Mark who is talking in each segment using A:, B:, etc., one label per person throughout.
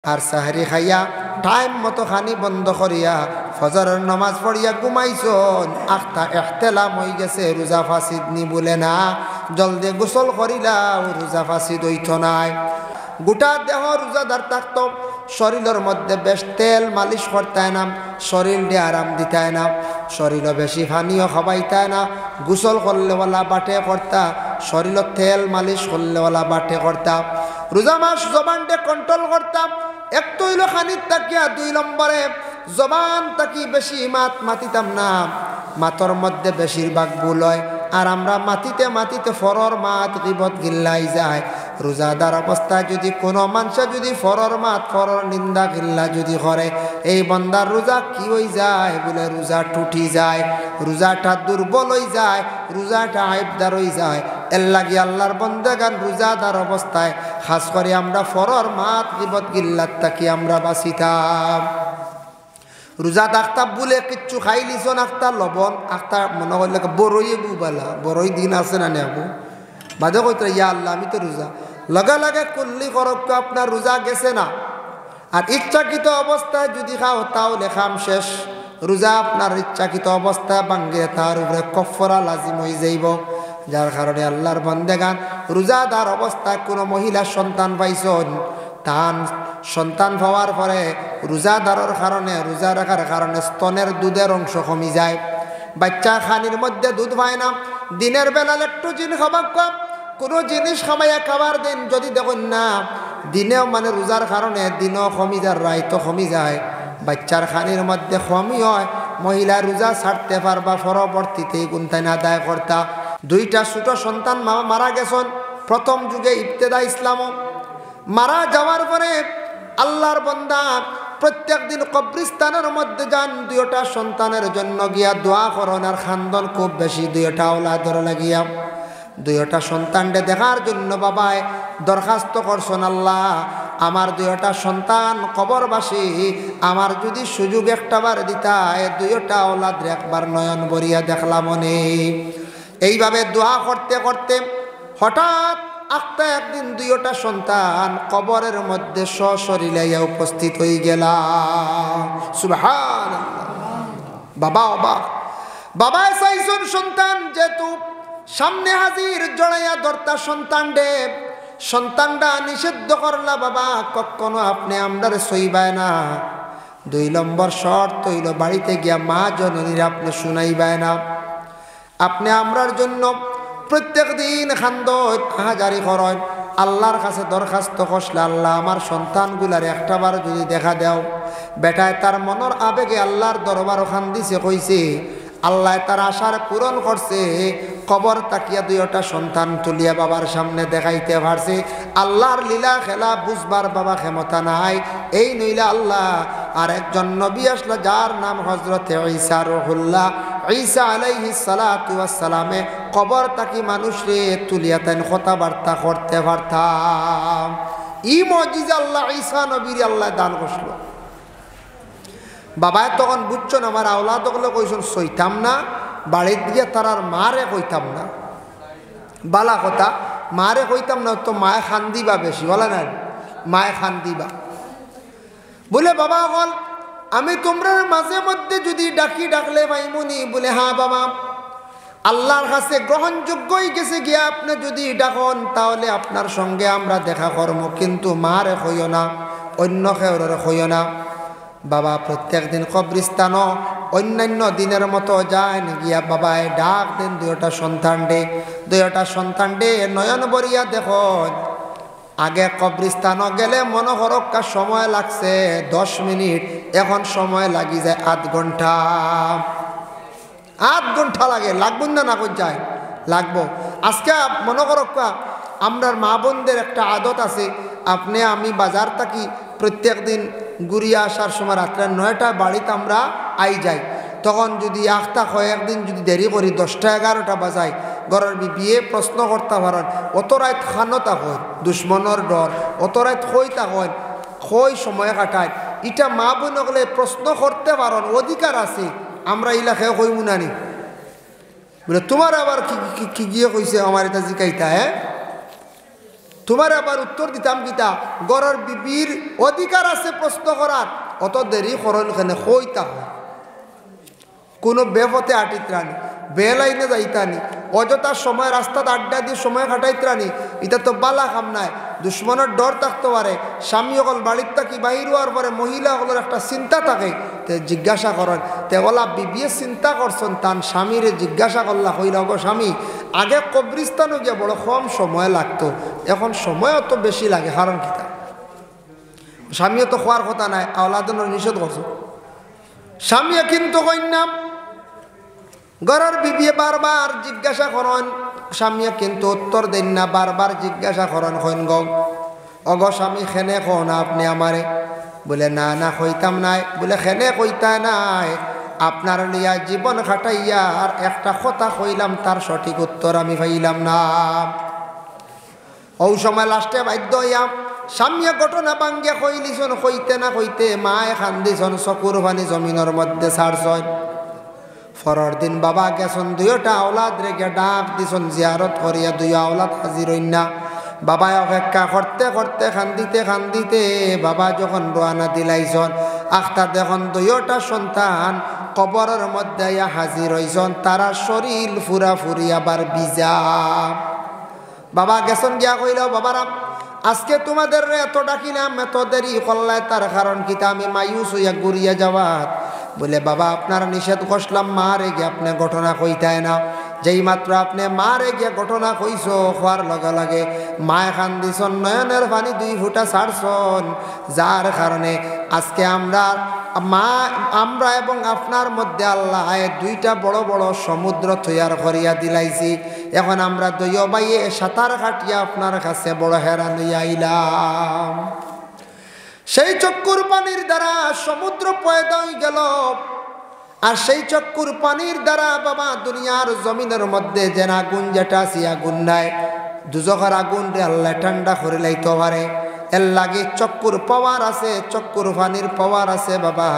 A: আর সাহারি খাইয়া টাইম মতো খানি বন্ধ করিয়া ফজরের নামাজ পড়িয়া ঘুমাইছন আখতা এখতেলাম হয়ে গেছে রোজা ফাসিদ নি বলে না জলদি গোসল করিলাও রোজা ফাসিদ হইত নাই। গোটা দেহ রোজাদার থাকত, শরীরের মধ্যে বেশ তেল মালিশ করতায় না, শরীর দিয়ে আরাম দিতায় না, শরীরও বেশি পানিও খাবাইতায় না, গোসল করলেওয়ালা বাটে করতা, শরীরও তেল মালিশ করলেওয়ালা বাটে করতা। রোজা মাস জবান দিয়ে কন্ট্রোল করতাম, এক তো হইল খানির তাকিয়া, 2 নম্বরে জবান তাকি বেশি মাতিতাম না, মাতর মধ্যে বেশিরভাগ ভুল হয়। আর আমরা মাতিতে মাতিতে ফরর মাত গিবত গিল্লাই যায়। রোজাদার অবস্থায় যদি কোনো মানুষ যদি ফরর মাত ফরর নিন্দা গিল্লা যদি করে, এই বন্দার রোজা কি হয়ে যায় বলে রোজা টুটি যায়, রোজাটা দুর্বল হয়ে যায়, রোজাটা আইবদার হয়ে যায়। এর লাগি আল্লাহর বন্দেগান রোজাদার অবস্থায় খাস করে আমরা ফরর মাত গিবত গিল্লার তাকি আমরা বাঁচিতাম। রোজা ডাক্তার বলে কিচ্ছু খাই লিছন, আখতা লবণ আখতা মনে করলে বড়ই বুবালা বড়ই দিন আছে না নেবো বাদে কইতে ইয়া আল্লাহ আমি তো রোজা লগা লাগে করলি করক আপনার রোজা গেছে না। আর ইচ্ছাকৃত অবস্থায় যদি খাও তাহলে খাম শেষ, রোজা আপনার ইচ্ছাকৃত অবস্থায় ভাঙ্গে তার উপরে কফরা লাজিম হয়ে যাইব। যার কারণে আল্লাহর বন্দেগান রোজাদার অবস্থায় কোনো মহিলার সন্তান পাইছন, তান সন্তান পাওয়ার পরে রোজাদারের কারণে রোজা রাখার কারণে স্তনের দুধের অংশ কমে যায়, বাচ্চা খানির মধ্যে দুধ পায় না, দিনের বেলায় একটু জিনিস খাবার কম, কোনো জিনিস খাবাইয়া খাবার দিন যদি দেখুন না দিনেও মানে রোজার কারণে দিনও কমি যায় রাইতো কমি যায়, বাচ্চার খানির মধ্যে কমই হয়, মহিলা রোজা ছাড়তে পারবা পরবর্তীতে গুনতাই না আদায় করতা। 2টা ছোট সন্তান মারা গেছেন প্রথম যুগে ইবতেদা ইসলাম। মারা যাওয়ার পরে আল্লাহর বান্দা প্রত্যেক দিন কবরস্থানের মধ্যে যান, 2টা সন্তানের জন্য গিয়া দোয়া করেন আর খান্দন খুব বেশি, 2টা ওলাদর লাগিয়া 2টা সন্তানকে দেখার জন্য বাবায় দরখাস্ত করছেন, আল্লাহ আমার 2টা সন্তান কবরবাসী, আমার যদি সুযোগ একটাবার দিতায় 2টা ওলাদ একবার নয়ন ভরিয়া দেখলাম মনে। এইভাবে দোয়া করতে করতে হঠাৎ আখতা একদিন 2টা সন্তান কবরের মধ্যে সশরীরে উপস্থিত হয়ে গেলা। সুবহানাল্লাহ। বাবা অবাক, বাবায় চাইছেন সন্তান যেহেতু সামনে হাজির জড়াইয়া ধরতা সন্তান রে, সন্তানটা নিষিদ্ধ করলা বাবা কখনো আপনি আমরার সইবায় না। 2 নম্বর শর্ত হইল বাড়িতে গিয়া মা জননীর আপনি শুনাইবায় না, আপনি আমরার জন্য প্রত্যেক দিন খান্দ হাজারি করেন, আল্লাহর কাছে দরখাস্ত করলে আল্লাহ আমার সন্তানগুলার একটাবার যদি দেখা দাও। বেটায় তার মনের আবেগে আল্লাহর দরবার খান্দিছে কইছে, আল্লাহ তার আশার পূরণ করছে, কবর তাকিয়া 2টা সন্তান তুলিয়া বাবার সামনে দেখাইতে পারছে। আল্লাহর লীলা খেলা বুঝবার বাবা ক্ষমতা নাই, এই নইলা আল্লাহ আর একজন নবী আসলো যার নাম হযরতে ঈসা রুহুল্লাহ, ঈসা আলাইহিস সালাতু ওয়াস সালামে কবর তাকি মানুষরে তুলিয়া তাই কথাবার্তা করতে পারতাম। এই মুজিজা আল্লাহ ঈসা নবীর আল্লাহ দান করলো। বাবায় তখন বুঝছেন আমার আওলাদ গুলো কইছেন সইতাম না, বাড়ির দিয়ে তারার মারে কইতাম না, বালা কথা মারে কইতাম না তো মায়ে খান দিবা বেশি, বলে না মায়ে খান দিবা বলে বাবা বল আমি তোমরা মাঝে মধ্যে যদি ডাকলে ভাইমুনি বলে হ্যাঁ বাবা আল্লাহর কাছে গ্রহণযোগ্যই গেছে গিয়া আপনি যদি ডাকন তাহলে আপনার সঙ্গে আমরা দেখা করবো, কিন্তু মারে হইও না, অন্য কেউরে হইও না। বাবা প্রত্যেক দিন কবরস্থানও অন্যান্য দিনের মতো যায় গিয়া বাবায় ডাক দেন 2টা সন্তান ডে নয়ন বরিয়া দেখো। আগে কবরস্থানও গেলে মনোহরক্কা সময় লাগছে 10 মিনিট, এখন সময় লাগি যায় 8 ঘন্টা। 8 ঘন্টা লাগে, লাগবেন না কই যায় লাগবো। আজকে মনে করক্কা আমরার মা বোনদের একটা আদত আছে, আপনি আমি বাজার থাকি প্রত্যেক দিন ঘুরিয়া আসার সময় রাত্রে 9টা বাড়িতে আমরা আই যাই, তখন যদি আখতা কয়েকদিন যদি দেরি করি 10টা 11টা বাজায় ঘরের বিয়ে প্রশ্ন করতে পারেন, অত রাত খানো তখন দুশ্মনের ডর, অত রাত কই তখন কই সময় কাটায়, এটা মা বোন হলে প্রশ্ন করতে পারেন, অধিকার আছে। আমরা ইলাকায় কই মুনানি বলে তোমার আবার কি গিয়ে কইছে আমার এটা জিকাইতা। হ্যাঁ তোমার আবার উত্তর দিতাম কিতা গড়ের বিবির অধিকার আছে প্রশ্ন করার, অত দেরি করন কেন কইতা হয় কোনো বেপথে আটিত্রানি বেলাইনে যাইতানি অযথা সময় রাস্তাত আড্ডা দিয়ে সময় কাটাইত্রানি এটা তো বালা কাম নাই। দুশ্মনের ডর থাকতে পারে, স্বামী অকল বাড়ির থাকি বাহির হওয়ার পরে মহিলাগুলোর একটা চিন্তা থাকে, তে জিজ্ঞাসা করেন তেগলা বিবিয়ে চিন্তা করছেন তান স্বামীরে জিজ্ঞাসা করলা হইলা গো স্বামী আগে কবরিস্তানও গিয়ে বড় কম সময় লাগতো, এখন সময় অত বেশি লাগে কারণ কিতা স্বামীও তো খোয়ার কথা নাই আওলাদনের নিষেধ করছো। স্বামীও কিন্তু কন্যাম ঘরের বিবিয়ে বারবার জিজ্ঞাসা করেন, স্বামীয়ে কিন্তু উত্তর দেন না, বারবার জিজ্ঞাসা করেন কইন গো অগ স্বামী খেনে কো না আপনি আমারে, বলে না না কইতাম নাই, বলে খেনে কইতা নাই আপনার লিয়া জীবন খাটাইয়া আর একটা কথা কইলাম তার সঠিক উত্তর আমি পাইলাম না। ও সময় লাস্টে বাধ্য হইয়াম স্বামীয়ে ঘটনা বাঙ্গিয়া কইলিছন, কইতে না কইতে মায়ে খান্দিছন, চকুর পানি জমিনের মধ্যে ছাড়ছন। পরের দিন বাবা গেছন দুইটা আওলাদ রেখে ডাক দিছন জিয়ারত করিয়া, দুই আওলাদ হাজির হইন না। বাবা অপেক্ষা করতে করতে খান্দিতে খান্দিতে বাবা যখন রোয়ানা দিলাইছন আখতা দেখুন দুইটা সন্তান কবরের মধ্যে হাজির হইছন, তারা শরীর ফুরা ফুরি আবার বিজা। বাবা গেছন গিয়া কইল বাবারা আজকে তোমাদের এত ডাকিলাম এত দেরি করলাই তার কারণ কিতা আমি মায়ুস হইয়া ঘুরিয়া যাওয়াত। বলে বাবা আপনার নিষেধ করলাম মা রে গিয়ে আপনি ঘটনা কইতায় না, যেই মাত্র আপনি মা রে গিয়ে ঘটনা কইছো হওয়ার লগে লগে মায় খান দিছন নয়নের পানি দুই ফুটা ছাড়ছন, যার কারণে আজকে আমরা এবং আপনার মধ্যে আল্লাহ দুইটা বড় বড় সমুদ্র তৈয়ার করিয়া দিলাইছি। এখন আমরা দুইও বাইয়ে সাঁতার কাটিয়া আপনার কাছে বড় হেরান হইয়া আইলাম। সেই চক্ষুর পানির দ্বারা সমুদ্র পয়দা হয়ে গেল, আর সেই চক্ষুর পানির দ্বারা বাবা দুনিয়ার জমিনের মধ্যে যেন আগুন যেটা আছে আগুন নাই, দুজখের আগুন রে আল্লাহ ঠান্ডা করে লাইতে পারে। এর লাগে চক্ষুর পাওয়ার আছে, চক্ষুর পানির পাওয়ার আছে বাবা।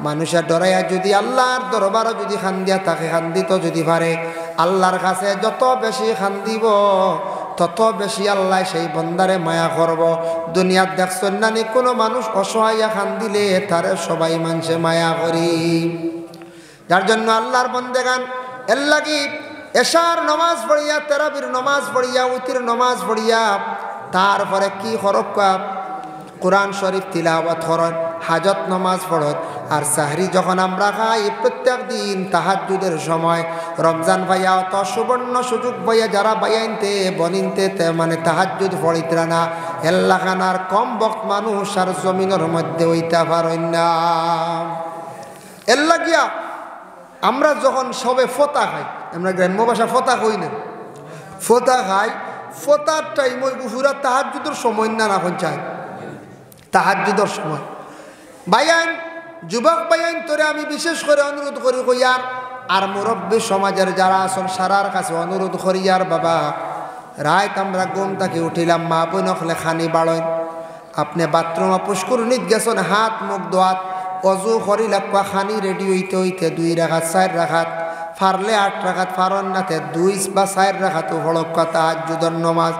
A: মানুষের ডরাইয়া যদি আল্লাহর দরবারও যদি খান্দিয়া থাকে, খান্দিত যদি পারে আল্লাহর কাছে যত বেশি খান্দিব তত বেশি আল্লাহ সেই বন্দারে মায়া করব। দুনিয়ার দেখছেন নানি কোনো মানুষ অসহায় খান্দিলে তারে সবাই মানুষে মায়া করি, যার জন্য আল্লাহর বন্দেগান এর লাগি এশার নমাজ পড়িয়া, তেরাবির নমাজ পড়িয়া, উতির নমাজ পড়িয়া তারপরে কি হরক কোরআন শরীফ তিলাওয়াত করন, হাজত নমাজ পড়ত। আর সাহরি যখন আমরা খাই প্রত্যেক দিন তাহাজ্জুদের সময় রমজান ভাইয়া অত সুবর্ণ সুযোগ ভাইয়া যারা বাইয়াইনতে বনিনতে মানে তাহাজ্জুদ পড়িতরা না এল্লাখানার কম বক্ত মানুষ আর জমিনের মধ্যে ওইটা পারেন না। এল্লা গিয়া আমরা যখন সবে ফোতা খাই, আমরা গ্রাম্য ভাষা ফোতা কই না, ফোতা খাই, ফোতার টাইম ওই পুরা তাহাজ্জুদের সময় না এখন চাই তাহাজ্জুদের সময় বাইয়ান যুবক বাইয়ান তোরে আমি বিশেষ করে অনুরোধ করি কইয়ার আর মুরব্বী সমাজের যারা আছেন সারার কাছে অনুরোধ করি আর বাবা রাত আমরা ঘুম থেকে উঠিলাম মা বোন হলে খানি বাড়েন, আপনি বাথরুমে পুষ্করণীত গেছেন হাত মুখ দোয়াত অজু করি লাগবা খানি রেডি হইতে হইতে 2 রাকাত 4 রাকাত ফারলে 8 রাকাত ফারন নাতে 2 বা 4 রাকাত হলক তাহাজ্জুদের নামাজ।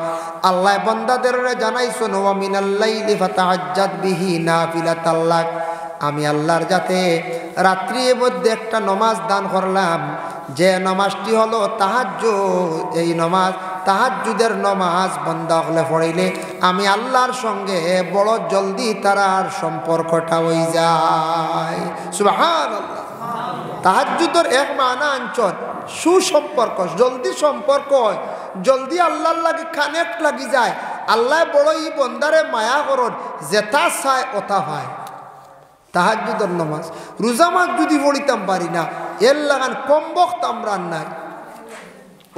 A: আল্লাহ বান্দাদের জানাইছেন ওয়া মিনাল লাইলি ফাতাহাজ্জাদ বিহি নাফিলাতাল লাক, আমি আল্লাহর যাতে রাত্রির মধ্যে একটা নামাজ দান করলাম যে নামাজটি হলো তাহাজ্জুদ। এই নামাজ তাহাজ্জুদের নামাজ বান্দা হলে পড়িলে আমি আল্লাহর সঙ্গে বড় জলদি তারার সম্পর্কটা হয়ে যায়। সুবহানাল্লাহ। তাহাজ্জুদের এক মানা আঞ্চল সুসম্পর্ক, জলদি সম্পর্ক হয়, জলদি আল্লাহর লাগে কানেক্ট লাগি যায়। আল্লাহ বড় এই বন্দারে মায়া করন যেটা চায় ওটা হয়। তাহাজ্জুদের নামাজ রোজা মাস যদি পড়িতাম পারি না এর লাগান কম বক্ত আমরা নাই,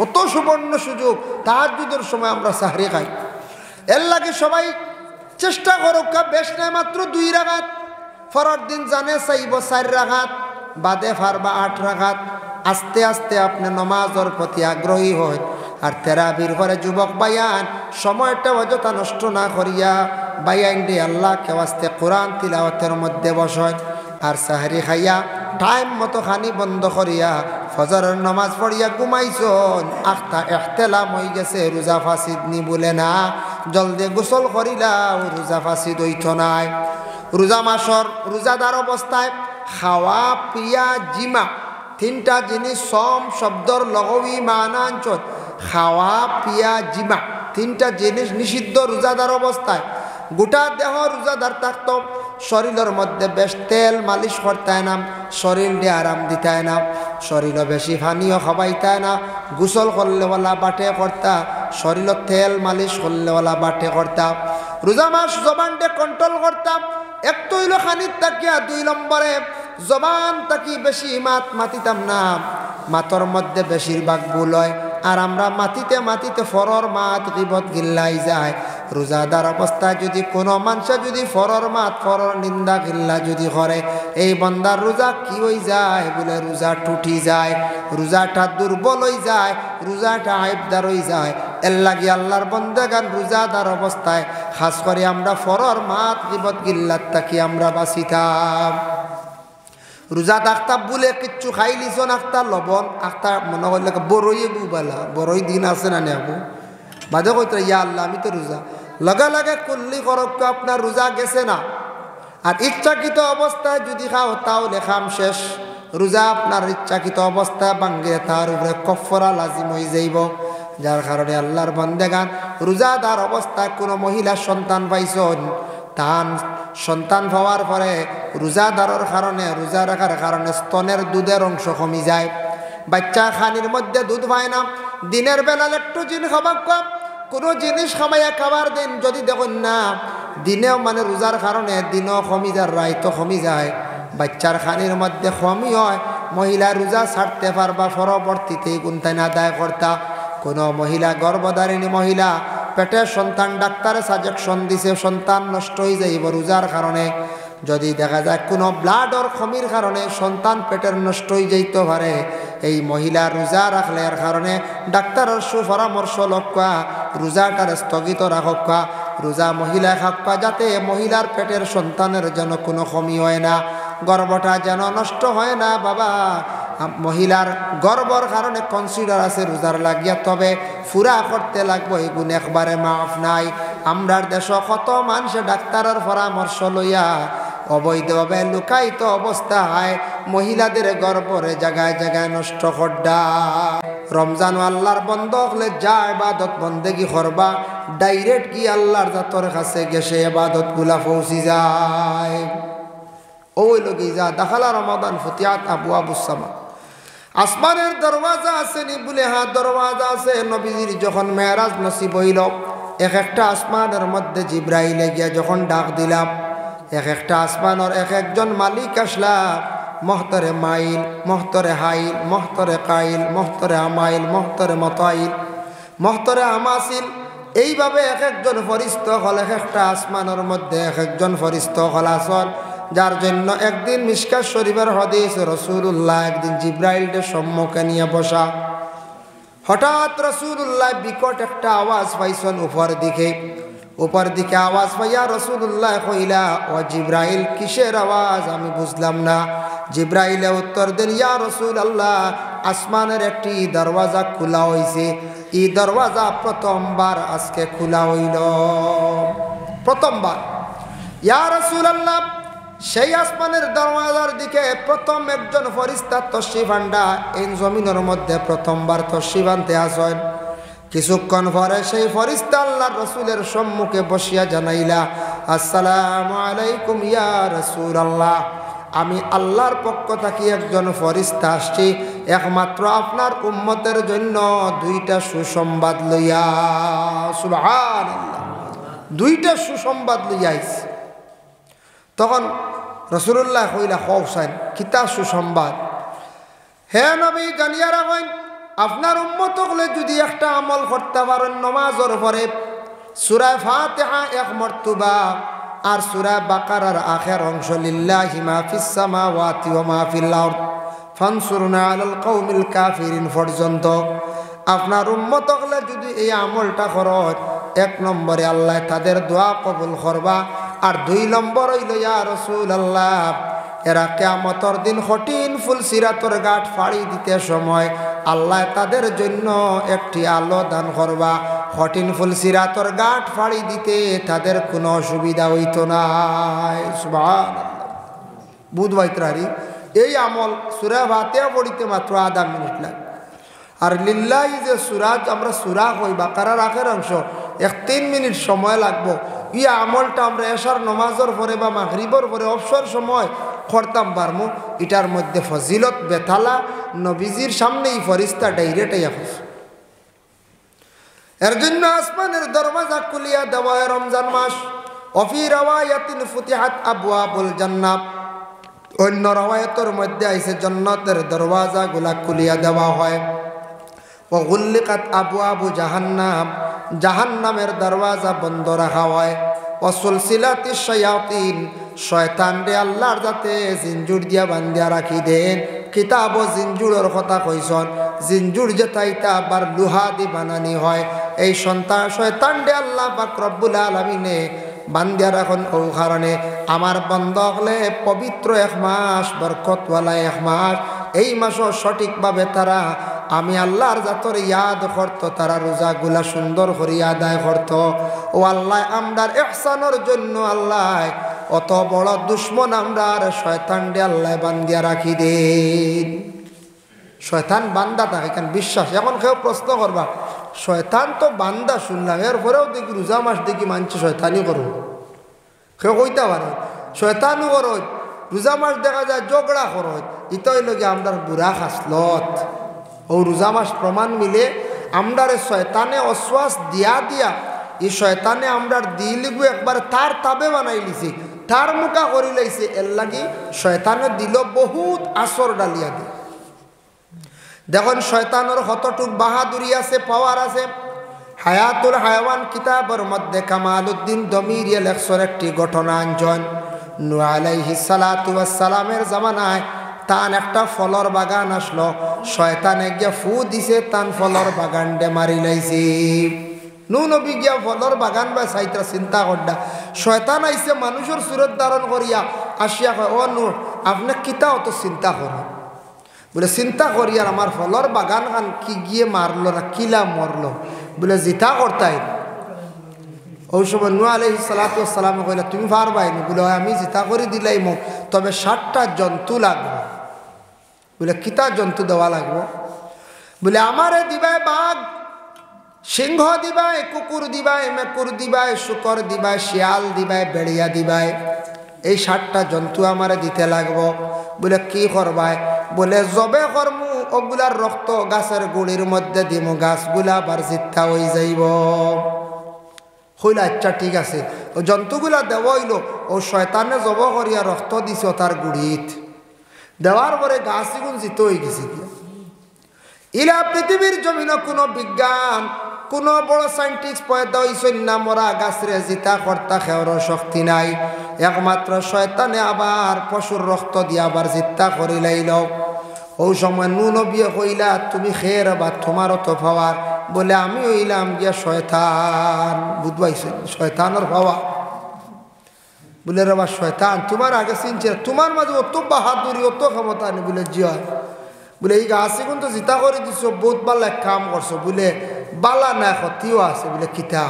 A: অত সুবর্ণ সুযোগ তাহাজ্জুদের সময় আমরা সাহরি খাই। এর লাগে সবাই চেষ্টা করো বেশ নাই মাত্র 2 রাকাত, পরের দিন জানে চাইব 4 রাকাত, বাদে ফারবা 8 রাকাত। আস্তে আস্তে আপনি নমাজের প্রতি আগ্রহী হয়। আর তেরাবির পরে যুবক বায়ান সময়টা অযথা নষ্ট না করিয়া বায়ান দিয়ে আল্লাহকে ওয়াস্তে কোরআন তিলাওয়াতের মধ্যে বসেন। আর সাহরি খাইয়া টাইম মতো খানি বন্ধ করিয়া ফজরের নামাজ পড়িয়া ঘুমাইছন, আখতা এহতেলাম হয়ে গেছে রোজা ফাসিদ নি বলে না, জলদি গোসল করিলাও রোজা ফাঁসিদ হইত নাই। রোজা মাসর রোজাদার অবস্থায় খাওয়া পিয়া জিমা তিনটা জিনিস সম শব্দর লঘবী মানাঞ্চল। খাওয়া পিয়া জিমা তিনটা জিনিস নিষিদ্ধ রোজাদার অবস্থায়। গোটা দেহ রোজাদার থাকতো, শরীরের মধ্যে বেশ তেল মালিশ করতায় না, শরীর দিয়ে আরাম দিতায় না, শরীরে বেশি পানিও খাবাইতায় না, গোসল করলেওয়ালা বাটে করতা, শরীরের তেল মালিশ করলেওয়ালা বাটে করতা। রোজা মাস জবানটে কন্ট্রোল করতাম। এক তো হইল খানির তাকিয়া, 2 নম্বরে জবান তাকি বেশি মাতিতাম না, মাতর মধ্যে বেশিরভাগ ভুল হয়। আর আমরা মাতিতে ফরর মাত গিবত গিল্লাই যায়। রোজাদার অবস্থায় যদি কোনো মানুষ যদি ফরর মাত ফরর নিন্দা গিল্লা যদি করে, এই বন্দার রোজা কি হয়ে যায় বলে রোজা টুটি যায়, রোজাটা দুর্বল হয়ে যায়, রোজাটা আইবদার হয়ে যায়। এর লাগি আল্লাহর বন্দেগান রোজাদার অবস্থায় খাস করে আমরা ফরর মাত গিবত গিল্লার তাকি আমরা বাঁচিতাম। রোজা ডাক্তার বলে কিচ্ছু খাই লিছন, আখতার লবণ আখতার মনে করলে বড়ই বুবালা বড়ই দিন আছে না নেবো বাদে কইতে ইয়া আল্লাহ আমি তো রোজা লগে লগে করলি করক আপনার রোজা গেছে না। আর ইচ্ছাকৃত অবস্থায় যদি খাও তাহলে খাম শেষ। রোজা আপনার ইচ্ছাকৃত অবস্থায় ভাঙ্গে তার উপরে কফরা লাজিম হয়ে যাইব। যার কারণে আল্লাহর বন্দেগান রোজাদার অবস্থায় কোনো মহিলা সন্তান পাইছন, তান সন্তান পাওয়ার পরে রোজাদারের কারণে রোজা রাখার কারণে স্তনের দুধের অংশ কমে যায়। বাচ্চা খানির মধ্যে দুধ পায় না, দিনের বেলা একটু জিনিস খাবার কম, কোনো জিনিস খাবাইয়া খাবার দিন যদি দেখুন না দিনেও মানে রোজার কারণে দিনও কমি যায়, রাইতো কমি যায়, বাচ্চার খানির মধ্যে কমই হয়। মহিলা রোজা ছাড়তে পারবা পরবর্তীতে গুনতাইন আদায় করতা। কোনো মহিলা গর্ভধারিণী মহিলা পেটের সন্তান ডাক্তারে সাজেকশন দিছে সন্তান নষ্ট হয়ে যাইব রোজার কারণে, যদি দেখা যায় কোনো ব্লাডর কমির কারণে সন্তান পেটের নষ্ট হয়ে যাইতে পারে, এই মহিলা রোজা রাখলে এর কারণে ডাক্তারের সুপরামর্শ লক্ষ্য রোজাটার স্থগিত রাখক, রোজা মহিলা খাক্কা যাতে মহিলার পেটের সন্তানের যেন কোনো কমি হয় না, গর্ভটা যেন নষ্ট হয় না। বাবা মহিলার গর্বর কারণে কনসিডার আছে রোজার লাগিয়া, তবে ফুরা করতে লাগবো এগুণ একবারে মাফ নাই। আমরার দেশ কত মানুষে ডাক্তারের পরামর্শ লইয়া অবৈধভাবে লুকায়িত অবস্থায় মহিলাদের গর্বরে জায়গায় জায়গায় নষ্ট করডা। রমজান আল্লাহর বন্ধ হলে যা ইবাদত বন্দেগি করবা ডাইরেক্ট কি আল্লাহর জাতর কাছে গেছে ইবাদত গুলা পৌঁছি যায়। ওই লোকি যা দাখালা রমাদান ফুতিয়াত আবু আবুসামা, আসমানের দরওয়াজা আছে নি বলে হ্যাঁ দরওয়াজা আছে। নবীজির যখন মেরাজ নসিব হইল, এক একটা আসমানের মধ্যে জিব্রাইলে গিয়া যখন ডাক দিলাম, এক একটা আসমানের এক একজন মালিক আসলা, মহতরে মাইল, মহতরে হাইল, মহতরে কাইল, মহতরে আমাইল, মহতরে মতাইল, মহতরে আমাসিল, এইভাবে এক একজন ফরিস্ত হল, এক একটা আসমানের মধ্যে এক একজন ফরিস্ত হল আসন। যার জন্য একদিন মিশকাত শরীফের হাদিস রাসূলুল্লাহ একদিন জিব্রাইলকে সম্মুখে নিয়ে বসা, হঠাৎ রাসূলুল্লাহ বিকট একটা আওয়াজ পাইছেন উপর দিকে আওয়াজ পাইয়া রাসূলুল্লাহ কইলা ও জিব্রাইল কিসের আওয়াজ আমি বুঝলাম না। জিব্রাইলে উত্তর দেন ইয়া রাসূলুল্লাহ আসমানের একটি দরওয়াজা খোলা হইছে, এই দরওয়াজা প্রথমবার আজকে খোলা হইল, প্রথমবার। ইয়া রাসূলুল্লাহ সেই আসমানের দরওয়াজার দিকে প্রথম একজন ফরিস্তা তশরিফ আনডা এই জমিনের মধ্যে প্রথমবার তশরিফ আনতে আসেন। কিছুক্ষণ পরে সেই ফরিস্তা আল্লাহর রাসূলের সম্মুখে বসিয়া জানাইলা আসসালামু আলাইকুম ইয়া রাসূলুল্লাহ, আমি আল্লাহর পক্ষ থেকে একজন ফরিস্তা আসছি, একমাত্র আপনার উম্মতের জন্য 2টা সুসংবাদ লইয়া। সুবহানাল্লাহ, 2টা সুসংবাদ লইয়া আইছি। তখন রাসূলুল্লাহ কইলা হোসেন কিতা সুসংবাদ? হে নবী জানিয়া রাখেন আপনার উম্মত হলে যদি একটা আমল করতে পারেন নামাজের পরে সূরা ফাতিহা 1 মর্তবা আর সূরা বাকারার আখের অংশ লিল্লাহি মা ফিস সামাওয়াতি ওয়া মা ফিল আরদ ফানসুরনা আলাল কওমিল কাফিরিন পর্যন্ত আপনার উম্মত হলে যদি এই আমলটা করেন, 1 নম্বরে আল্লাহ তাদের দোয়া কবুল করবা, আর 2 নম্বর হইল ইয়া রাসূলুল্লাহ এরা কিয়ামতের দিন কঠিন ফুল সিরাতর ঘাট ফাড়ি দিতে সময় আল্লাহ তাদের জন্য একটি আলো দান করবা, কঠিন ফুল সিরাতর গাঁট ফাড়ি দিতে তাদের কোনো অসুবিধা হইত না। সুবহানাল্লাহ। বুধ বাইত্রারি এই আমল সূরা ফাতিহা পড়িতে মাত্র আধা মিনিট লাগে। আর লিল্লাহি যে সূরা আমরা সূরা কই বাকারার আখের অংশ 1-3 মিনিট সময় লাগবো। এই আমলটা আমরা এশার নমাজের পরে বা মাগরিবের পরে অবসর সময় করতাম পারমু। এটার মধ্যে ফজিলত বেতালা নবীজির সামনেই ফরিস্তা ডাইরেক্ট আইয়া। এর জন্য আসমানের দরওয়াজা খুলিয়া দেওয়া হয় রমজান মাস। অফি রাওয়ায়াতিন ফুতিহাত আবওয়াবুল জান্নাত, অন্য রাওয়ায়াতের মধ্যে আইছে জান্নাতের দরওয়াজাগুলা খুলিয়া দেওয়া হয়। ওয়া গুল্লিকাত আবওয়াবু জাহান্নাম, জাহান্নামের দরওয়াজা বন্ধ রাখা হয়। ওয়া সুলসিলাতিশ শায়াতিন, শয়তানরে আল্লাহর যাতে জিনজুর দিয়া বান্ধিয়া রাখি দেন। কিতাব ও জিনজুরের কথা কইছন, জিনজুর যেটা এটা আবার লোহা দি বানানি হয়। এই শয়তানরে আল্লাহ পাক রব্বুল আলামিনে বান্ধিয়া রাখুন। ও কারণে আমার বন্ধ হলে পবিত্র 1 মাস, বরকতওয়ালা 1 মাস, এই মাসও সঠিকভাবে তারা আমি আল্লাহর জাতর ইয়াদ করত, তারা রোজাগুলা সুন্দর করিয়া আদায় করত। ও আল্লাহ আমরার ইহসানের জন্য আল্লাহ অত বড় দুশ্মন আমরার শয়তানরে আল্লাহ বান্ধিয়া রাখি দেন। শয়তান বান্দা থাকে কেন বিশ্বাস। এখন কেউ প্রশ্ন করবা শয়তান তো বান্দা শুনলাম, এরপরেও দেখি রোজা মাস দেখি মানছে শয়তানি করো। কেউ কইতে পারে শয়তানও করো, রোজা মাস দেখা যায় ঝগড়া করো। ইতই লগে আমরার বুড়া খাসলত। ও রোজা মাস প্রমাণ মিলে আমরার শয়তানে অশ্বাস দিয়া দিয়া এই শয়তানে আমরার দিলগু একবার তার তাবে বানাই লিছি, তার মুখা করি লাইছে। এর লাগি শয়তানে দিল বহুত আসর ডালিয়া দিয়ে। দেখুন শয়তানের কতটুক বাহাদুরি আছে, পাওয়ার আছে। হায়াতুল হায়াওয়ান কিতাবের মধ্যে কামালউদ্দিন দমিরিয়া লেখসর একটি ঘটনা আনজন। নূহ আলাইহিস সালাতু ওয়াস সালামের জামানায় তান একটা ফলর বাগান আসলো। শয়তানে গিয়া ফু দিছে, তান ফলর বাগান ডে মারি লাইছে। নূহ নবী গিয়া ফলর বাগান বা সাইত্রা চিন্তা করডা, শয়তান আইছে মানুষের সুরত ধারণ করিয়া আসিয়া কয়, ও নূহ আপনি কিতা অত চিন্তা করেন? বলে চিন্তা করি আর আমার ফলর বাগান খান কি গিয়ে মারলো না কিলা মরলো? বলে জিতা করতাই। ওই সময় নূহ আলাইহিস সালাতু ওয়াস সালাম কইলা তুমি পারবাইনি? বলে আমি জিতা করে দিলাই মো, তবে 60টা জন্তু লাগবে। বলে কিতা জন্তু দেওয়া লাগবো? বলে আমারে দিবাই বাঘ, সিংহ দিবাই, কুকুর দিবাই, মেকুর দিবাই, শুকর দিবাই, শিয়াল দিবাই, বেড়িয়া দিবাই। এই 60টা জন্তু আমারে দিতে লাগবো। বলে কি করবাই? বলে জবে করমু, ওগুলার রক্ত গাছের গুড়ির মধ্যে দিমু, গাছগুলা আবার জিত্তা হয়ে যাইব। হইল আচ্ছা ঠিক আছে। ও জন্তুগুলা দেওয়া হইল। ও শয়তানে জব করিয়া রক্ত দিছ তার গুড়িত, দেওয়ার পরে গাছ গুণ জিত হয়ে গেছে। ইলা পৃথিবীর জমিনে কোনো বিজ্ঞান, কোনো বড় সাইন্টিস্ট পয়দা হইছেন না মরা গাছরে জিতা কর্তা খেওর শক্তি নাই। একমাত্র শয়তানে আবার পশুর রক্ত দিয়ে আবার জিত্তা করি লাইল। ওই সময় নূহ নবী কইলা তুমি খের বা তোমারও তো পাওয়ার? বলে আমি হইলাম গিয়া শয়তান। বুঝবাইছেন শয়তানের পাওয়া? বলে রে বা শয়তান তোমার আগে চিনছে, তোমার মাঝে অত বাহাদুরি অত ক্ষমতা নেই? বলে জি হয়। বলে এই গাছে কিন্তু জিতা করে দিছ, বহুত ভালো এক কাম করছো। বলে বালা না ক্ষতিও আছে। বলে কিতা?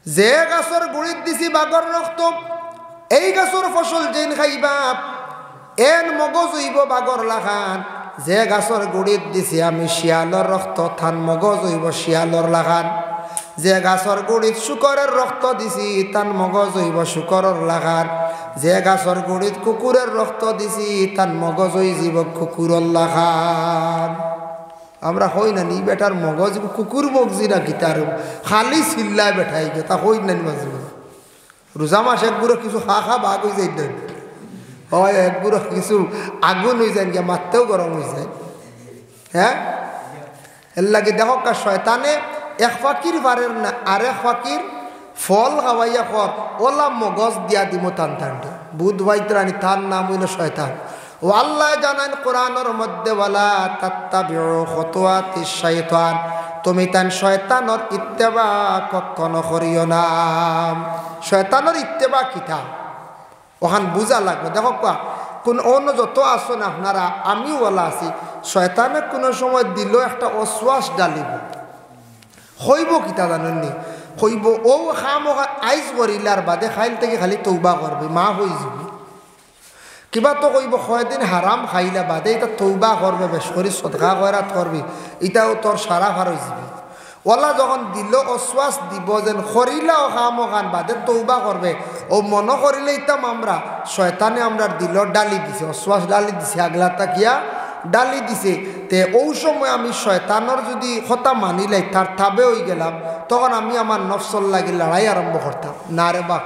A: যে গাছের গুড়িত দিছি বাঘর রক্ত, এই গাছের ফসল যেন খাইবা এন মগজ হইব বাঘর লাখান। যে গাছের গুড়িত দিছি আমি শিয়ালর রক্ত, থান মগজ হইব শিয়ালর লাখান। যে গাছের গুড়িত শুকরের রক্ত দিছি, তান মগজ হইব শুকরের লাখান। যে গাছের গুড়িত কুকুরের রক্ত দিছি, তান মগজ হই যাব কুকুরের লাখান। আমরা হই না নি বেটার মগজ কুকুর মগজি না গীতার খালি চিল্লায় বেঠাই গে তা হই না নি মাঝে মাঝে। রোজা মাস একগুলো কিছু খা খা ভাগ হয়ে যাই দেন হয়, একগুলো কিছু আগুন হয়ে যায়, গিয়ে মারতেও গরম হয়ে যায়। হ্যাঁ এর লাগে দেখো কা শয়তানে এক ফাঁকির পারের না আরেক ফাঁকির ফল খাওয়াইয়া কর ওলা মগজ দিয়া দিমো টান টানটা। বুধ বাইত্রানি তার নাম হইল শয়তান। ও আল্লাহ জানান কোরআনের মধ্যে ওয়ালা তাত্তাবিউ খুতুওয়াতিশ শাইতান, তুমি তান শয়তানের ইত্তেবা কখনো করিও না। শয়তানের ইত্তেবা কিতা ওখান বুঝা লাগবে। দেখো কোন অন্য যত আসুন আপনারা আমিও ওলা আছি, শয়তানে কোনো সময় দিল একটা অশ্বাস ডালিব, হইব কিতা জানেননি হইব ও খামোখা আইজ করিলার বাদে খাইল থেকে খালি তৌবা করবে মা হই যাবি কিবা তো কইব কয়দিন হারাম খাইলা বাদে এটা তৌবা করবে বেশ করে সদকা করাত করবি এটাও তোর সারা ফার হয়ে যাবি ওলা যখন দিল অশ্বাস দিব যেন খরিলা ও খামোখান বাদে তৌবা করবে ও মন করিলে ইতাম আমরা শয়তানে আমরা দিল ডালি দিছে অশ্বাস ডালি দিছে আগলা তাকিয়া ডালি দিছে তে ওই সময় আমি শয়তানোর যদি কথা মানিলাই তার থাবে হয়ে গেলাম তখন আমি আমার নফসল লাগি লড়াই আরম্ভ করতাম না রে বাপ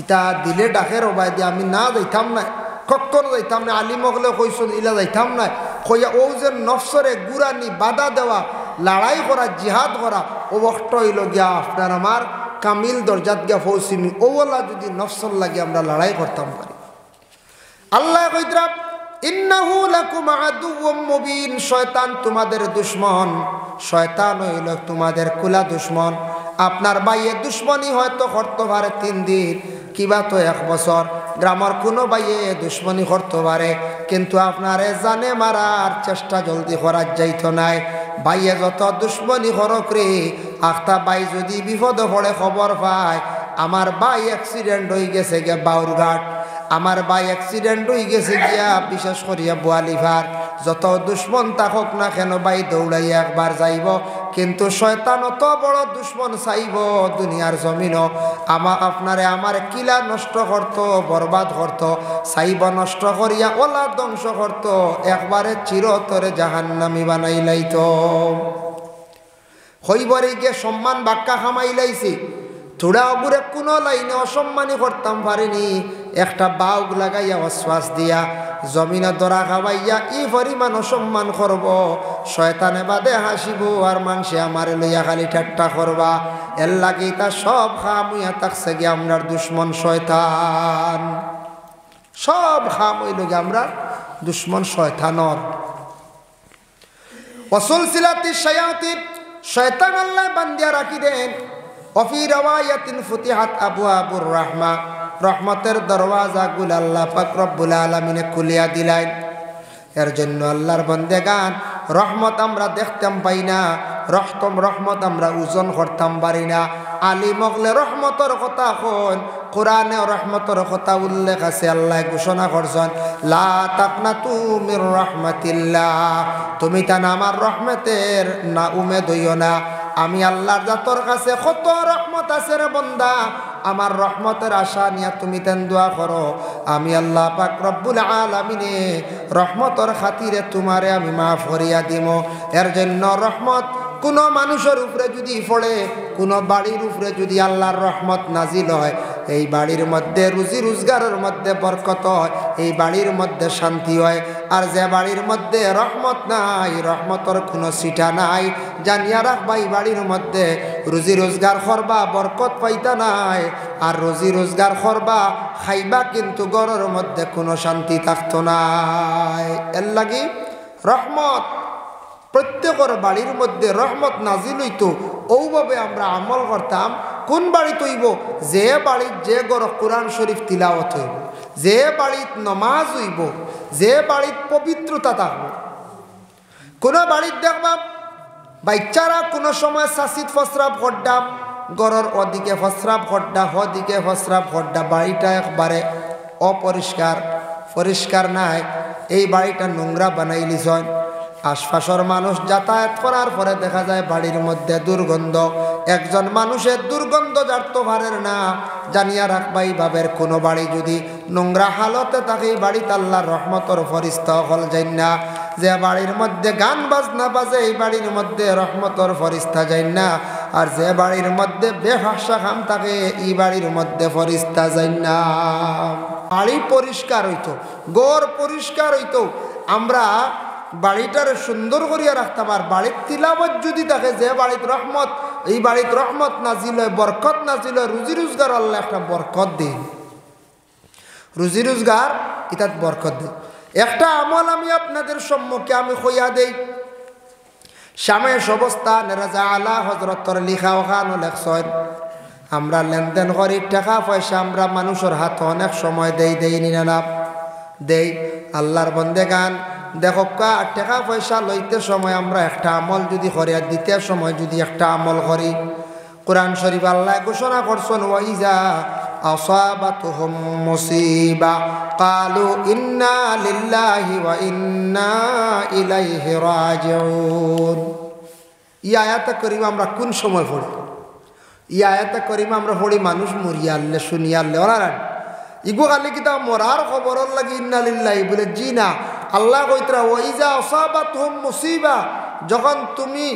A: ইটা দিলে ডাকে রবাই দিয়ে আমি না যাইতাম না কখনো যাইতাম না আলিমগলে কইসন ইলা যাইতাম না কইয়া ও যে নফসরে গুড়ানি বাধা দেওয়া লড়াই করা জিহাদ করা ও বক্ত হইল গিয়া আপনার আমার কামিল দরজাত গিয়া পৌঁছিনি ওলা যদি নফসল লাগে আমরা লড়াই করতাম পারি আল্লাহ কইতরা ইন্নাহু লাকুম আদুউম মুবিন শয়তান তোমাদের দুশমন শয়তান হইল তোমাদের কুলা দুশমন আপনার বাইয়ে দুশ্মনী হয়তো করতে পারে 3 দিন কিবা তো 1 বছর গ্রামের কোনো বাইয়ে দুশ্মনী করতে পারে কিন্তু আপনারে জানে মারার চেষ্টা জলদি করার যাইতো নাই বাইয়ে যত দুশ্মনী করক রে আখতা বাই যদি বিপদে পড়ে খবর পায় আমার বাই অ্যাক্সিডেন্ট হয়ে গেছে গে বাউরঘাট আমার বাই অ্যাক্সিডেন্ট হয়ে গেছে গিয়া বিশেষ করিয়া বোয়ালিভার যত দুশ্মন থাকুক না কেন বাই দৌড়াইয়া একবার যাইব কিন্তু শয়তান অত বড় দুশ্মন চাইব দুনিয়ার জমিন আপনারে আমার কিলা নষ্ট করত বরবাদ করত চাইব নষ্ট করিয়া ওলা ধ্বংস করত একবারে চিরতরে জাহান্নামী বানাইলাইত হইবরে গিয়ে সম্মান বাক্কা খামাইলাইছি থোড়া অগুরে কোনো লাইনে অসম্মানী করতাম পারিনি একটা বাউগ লাগাইয়া অশ্বাস দিয়া জমিনে দরা খাওয়াইয়া ই পরিমাণ অসম্মান করব শয়তানে বাদে হাসিব আর মানুষে আমার লইয়া খালি ঠাট্টা করবা এর লাগি তা সব খামুইয়া থাকছে গিয়ে আমরার দুশ্মন শয়তান সব খাম হইল গিয়ে আমরা দুশ্মন শয়তানর অসল সিলাতি শায়াতিন শয়তান আল্লাহ বান্দিয়া রাখি দেন অফি রাওয়ায়াতিন ফুতিহাত আবওয়াবুর রাহমা রহমতের দরওয়াজাগুলো আল্লাহ পাক রব্বুল আলামিনে খুলিয়া দিলেন এর জন্য আল্লাহর বান্দেগান রহমত আমরা দেখতাম পাই না রহমত আমরা ওজন করতাম পারি না আলিমগলে রহমতের কথা কোন কোরআনে রহমতের কথা উল্লেখ আছে আল্লাহ ঘোষণা করছেন লা তাকনাতু মির রাহমাতিল্লাহ তুমি তা আমার রহমতের না উমেদ হইও না আমি আল্লাহর জাতর কাছে কত রহমত আছে রে বান্দা আমার রহমতের আশা নিয়ে তুমি তেন দোয়া করো আমি আল্লাহ পাক রব্বুল আলামিনে রহমতের খাতিরে তোমারে আমি মাফ করিয়া দিব এর জন্য রহমত কোনো মানুষের উপরে যদি পড়ে কোনো বাড়ির উপরে যদি আল্লাহর রহমত নাজিল হয় এই বাড়ির মধ্যে রুজি রোজগারের মধ্যে বরকত হয় এই বাড়ির মধ্যে শান্তি হয় আর যে বাড়ির মধ্যে রহমত নাই রহমতের কোনো সিটা নাই জানিয়া রাখবা এই বাড়ির মধ্যে রুজি রোজগার করবা বরকত পাইতা নাই আর রুজি রোজগার করবা খাইবা কিন্তু ঘরের মধ্যে কোনো শান্তি থাকতো নাই এর লাগি রহমত প্রত্যেকের বাড়ির মধ্যে রহমত নাজিল হইতো ওইভাবে আমরা আমল করতাম কোন বাড়িতে হইব যে বাড়ির যে ঘর কোরআন শরীফ তিলাওয়াত হইব যে বাড়িত নমাজ হইব যে বাড়িত পবিত্রতা থাকবে কোনো বাড়িত দেখবা বাচ্চারা কোনো সময় শাসিত ফসরাব খড্ডাম ঘরের ওদিকে ফসরাব খড্ডা হদিকে ফসরাব খড্ডা বাড়িটা একবারে অপরিষ্কার পরিষ্কার নাই এই বাড়িটা নোংরা বানাইলিছেন আশপাশের মানুষ যাতায়াত করার পরে দেখা যায় বাড়ির মধ্যে দুর্গন্ধ একজন মানুষের দুর্গন্ধ জানতে পারেন না জানিয়া রাখবা এইভাবে কোনো বাড়ি যদি নোংরা হালতে থাকে এই বাড়িতে আল্লাহর রহমতের ফরিস্তা হল যাই না যে বাড়ির মধ্যে গান বাজনা বাজে এই বাড়ির মধ্যে রহমতের ফরিস্তা যাই না আর যে বাড়ির মধ্যে বেহাসা খাম থাকে এই বাড়ির মধ্যে ফরিস্তা যাই না বাড়ি পরিষ্কার হইতো ঘর পরিষ্কার হইতো আমরা বাড়িটার সুন্দর করিয়া রাখতাম আর বাড়ির তিলাবত যদি থাকে যে বাড়িতে রহমত এই বাড়িতে রহমত নাজিল হয় বরকত নাজিল হয় রুজি রোজগার আল্লাহ একটা বরকত দিন রুজি রোজগার ইতাত বরকত দিন একটা আমল আমি আপনাদের সম্মুখে আমি কইয়া দেই শামেশ অবস্থা নেরাজা আলা হজরতর লিখা ওখানো লেখছেন আমরা লেনদেন করি টাকা পয়সা আমরা মানুষের হাতে অনেক সময় দেই নি না দেই আল্লাহর বন্দেগান দেখো টাকা পয়সা লইতে সময় আমরা একটা আমল যদি করি আর দিতে সময় যদি একটা আমল করি, কোরআন শরীফ আল্লাহ ঘোষণা করছেন ওয়াইজা আসাবাতুহুম মুসিবা ক্বালু ইন্না লিল্লাহি ওয়া ইন্না ইলাইহি রাজিউন। এই আয়াতে করিমা আমরা কোন সময় পড়ি? এই আয়াতে করিমা আমরা পড়ি মানুষ মরিয়া আল্লে শুনিয়া আল্লে ওরা ইগো খালি কিতা মরার খবরর লাগি ইন্না লিল্লাহি বলে, জি না। আল্লাহ কইতরা ওয়াইজা আসাবাতুহুম মুসিবা, যখন তুমি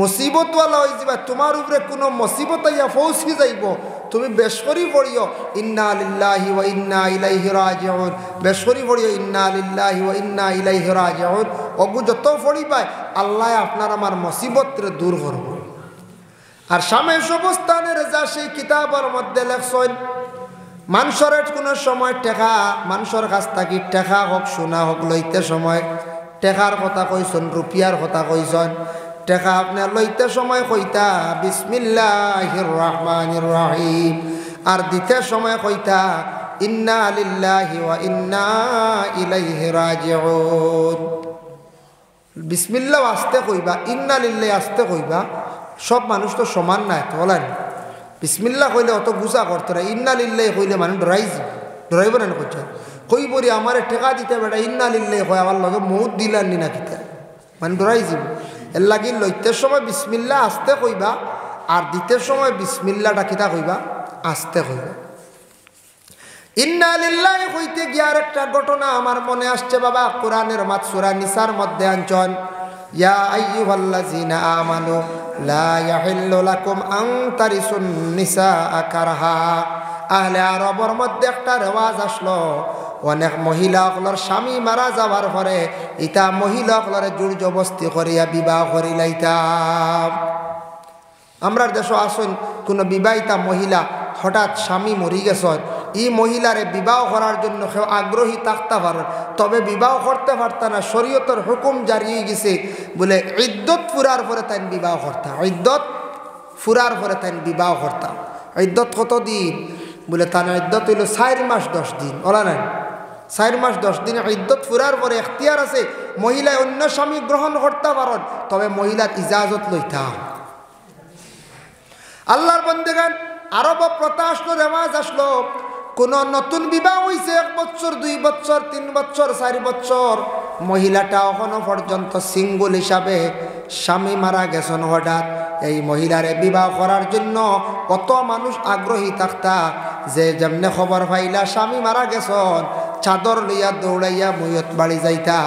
A: মুসিবতওয়ালা হয়ে যাবা, তোমার উপরে কোনো মুসিবত আইয়া পৌঁছে যাইব, তুমি বেশ করি পড়িও ইন্না লিল্লাহি ওয়া ইন্না ইলাইহি রাজিউন, বেশ করি পড়িও ইন্না লিল্লাহি ওয়া ইন্না ইলাইহি রাজিউন। অগু যত পড়িবাই আল্লাহ আপনার আমার মুসিবতরে দূর করব। আর স্বামী সবস্থানের যা সেই কিতাবের মধ্যে লেখছেন, মানুষের কোনো সময় টেকা মানুষের কাছ থেকে টেকা হোক সোনা হোক লইতে সময় টেকার কথা কইছেন, রুপিয়ার কথা কইছেন। টেকা আপনি লইতে সময় কইতা বিসমিল্লাহির রহমানির রহিম, আর দিতে সময় কইতা ইন্না লিল্লাহি ওয়া ইন্না ইলাইহি রাজিউন। বিসমিল্লাহ আস্তে কইবা, ইন্না লিল্লাহি আস্তে কইবা। সব মানুষ তো সমান না, এত বলেন। বিসমিল্লাহ কইলে অত গুছা করতে না, ইন্না লিল্লাহি কইলে মানুষ ডরাইব না করছে। কইবরি আমার টেকা দিতে বেটা ইন্না লিল্লাহি কয়, আমার লগে মৌত দিলানি না কিতা, মানে ডরাই যাব। এর লাগি লইতে সময় বিসমিল্লাহ আস্তে কইবা, আর দিতে সময় বিসমিল্লাহটা কিতা কইবা, আস্তে কইবা। ইন্না লিল্লাহি কইতে গিয়ার একটা ঘটনা আমার মনে আসছে বাবা, কোরআনের মাত সূরা নিসার মধ্যে আনছন, ইয়া আইয়ুহাল্লাযিনা আমানু লা ইয়াহিল্লু লাকুম আন তারিসুন নিসাআ কারহা। আহলে আরবের মধ্যে একটা রেওয়াজ আসলো, অনেক মহিলাগুলোর স্বামী মারা যাওয়ার পরে ইটা মহিলাগুলোরে জোর জবস্তি করিয়া বিবাহ করিলাইতাম। আমরা দেশ আসুন কোনো বিবাহিতা মহিলা হঠাৎ স্বামী মরি গেছেন, এই মহিলারে বিবাহ করার জন্য কেউ আগ্রহী থাকতে পারেন, তবে বিবাহ করতে পারত না। শরীয়তের হুকুম জারি হয়ে গেছে বলে ইদ্যত ফুরার পরে তাই বিবাহ করতাম, ইদ্যত ফুরার পরে তাই বিবাহ করতাম। ইদ্যত কতদিন বলে, তার ইদ্যত হইল 4 মাস 10 দিন। ওলা নাই 4 মাস 10 দিন ইদ্যত ফুরার পরে এখতিয়ার আছে মহিলায় অন্য স্বামী গ্রহণ করতে পারেন, তবে মহিলার ইজাজত লইতা। আল্লাহর বন্দেগান আরব প্রথা আসলো, রেওয়াজ আসলো, কোন নতুন বিবাহ হয়েছে 1 বছর 2 বছর 3 বছর 4 বছর, মহিলাটা এখনো পর্যন্ত সিঙ্গল হিসাবে, স্বামী মারা গেছেন হঠাৎ, এই মহিলারে বিবাহ করার জন্য কত মানুষ আগ্রহী থাকতা, যে যেমনে খবর পাইলা স্বামী মারা গেছেন চাদর লইয়া দৌড়াইয়া ময়ত বাড়ি যাইতা,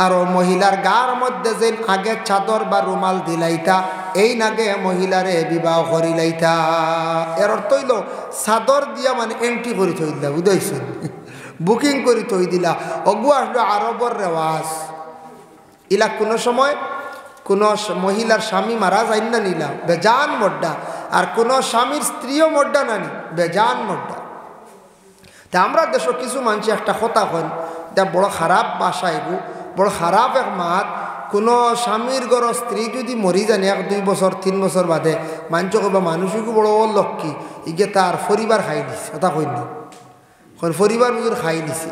A: আর মহিলার গার মধ্যে যে আগে চাদর বা রুমাল দিলাইতা, এই নাগে মহিলারে বিবাহ করিলাইতা। এর অর্থ হইল চাদর দিয়া মানে এন্ট্রি করে থই দিলা, বুঝাইছেন, বুকিং করে থই দিলা। অগু আসলো আরবর রেওয়াজ। ইলা কোনো সময় কোনো মহিলার স্বামী মারা যায় না নিলা বেজান মড্ডা, আর কোনো স্বামীর স্ত্রীও মড্ডা নানি বেজান মড্ডা। তা আমরা দেশ কিছু মানুষ একটা কথা কন, এটা বড় খারাপ বাসা, এগু বড় খারাপ এক মাত। কোনো স্বামীর ঘর স্ত্রী যদি মরি জানে 1-2 বছর 3 বছর বাদে, মানুষ কইবা মানুষকে বড় লক্ষ্মী, ইগে তার পরিবার খাই দিছে, কথা কইনি পরিবার বুঝুর খাই দিছে।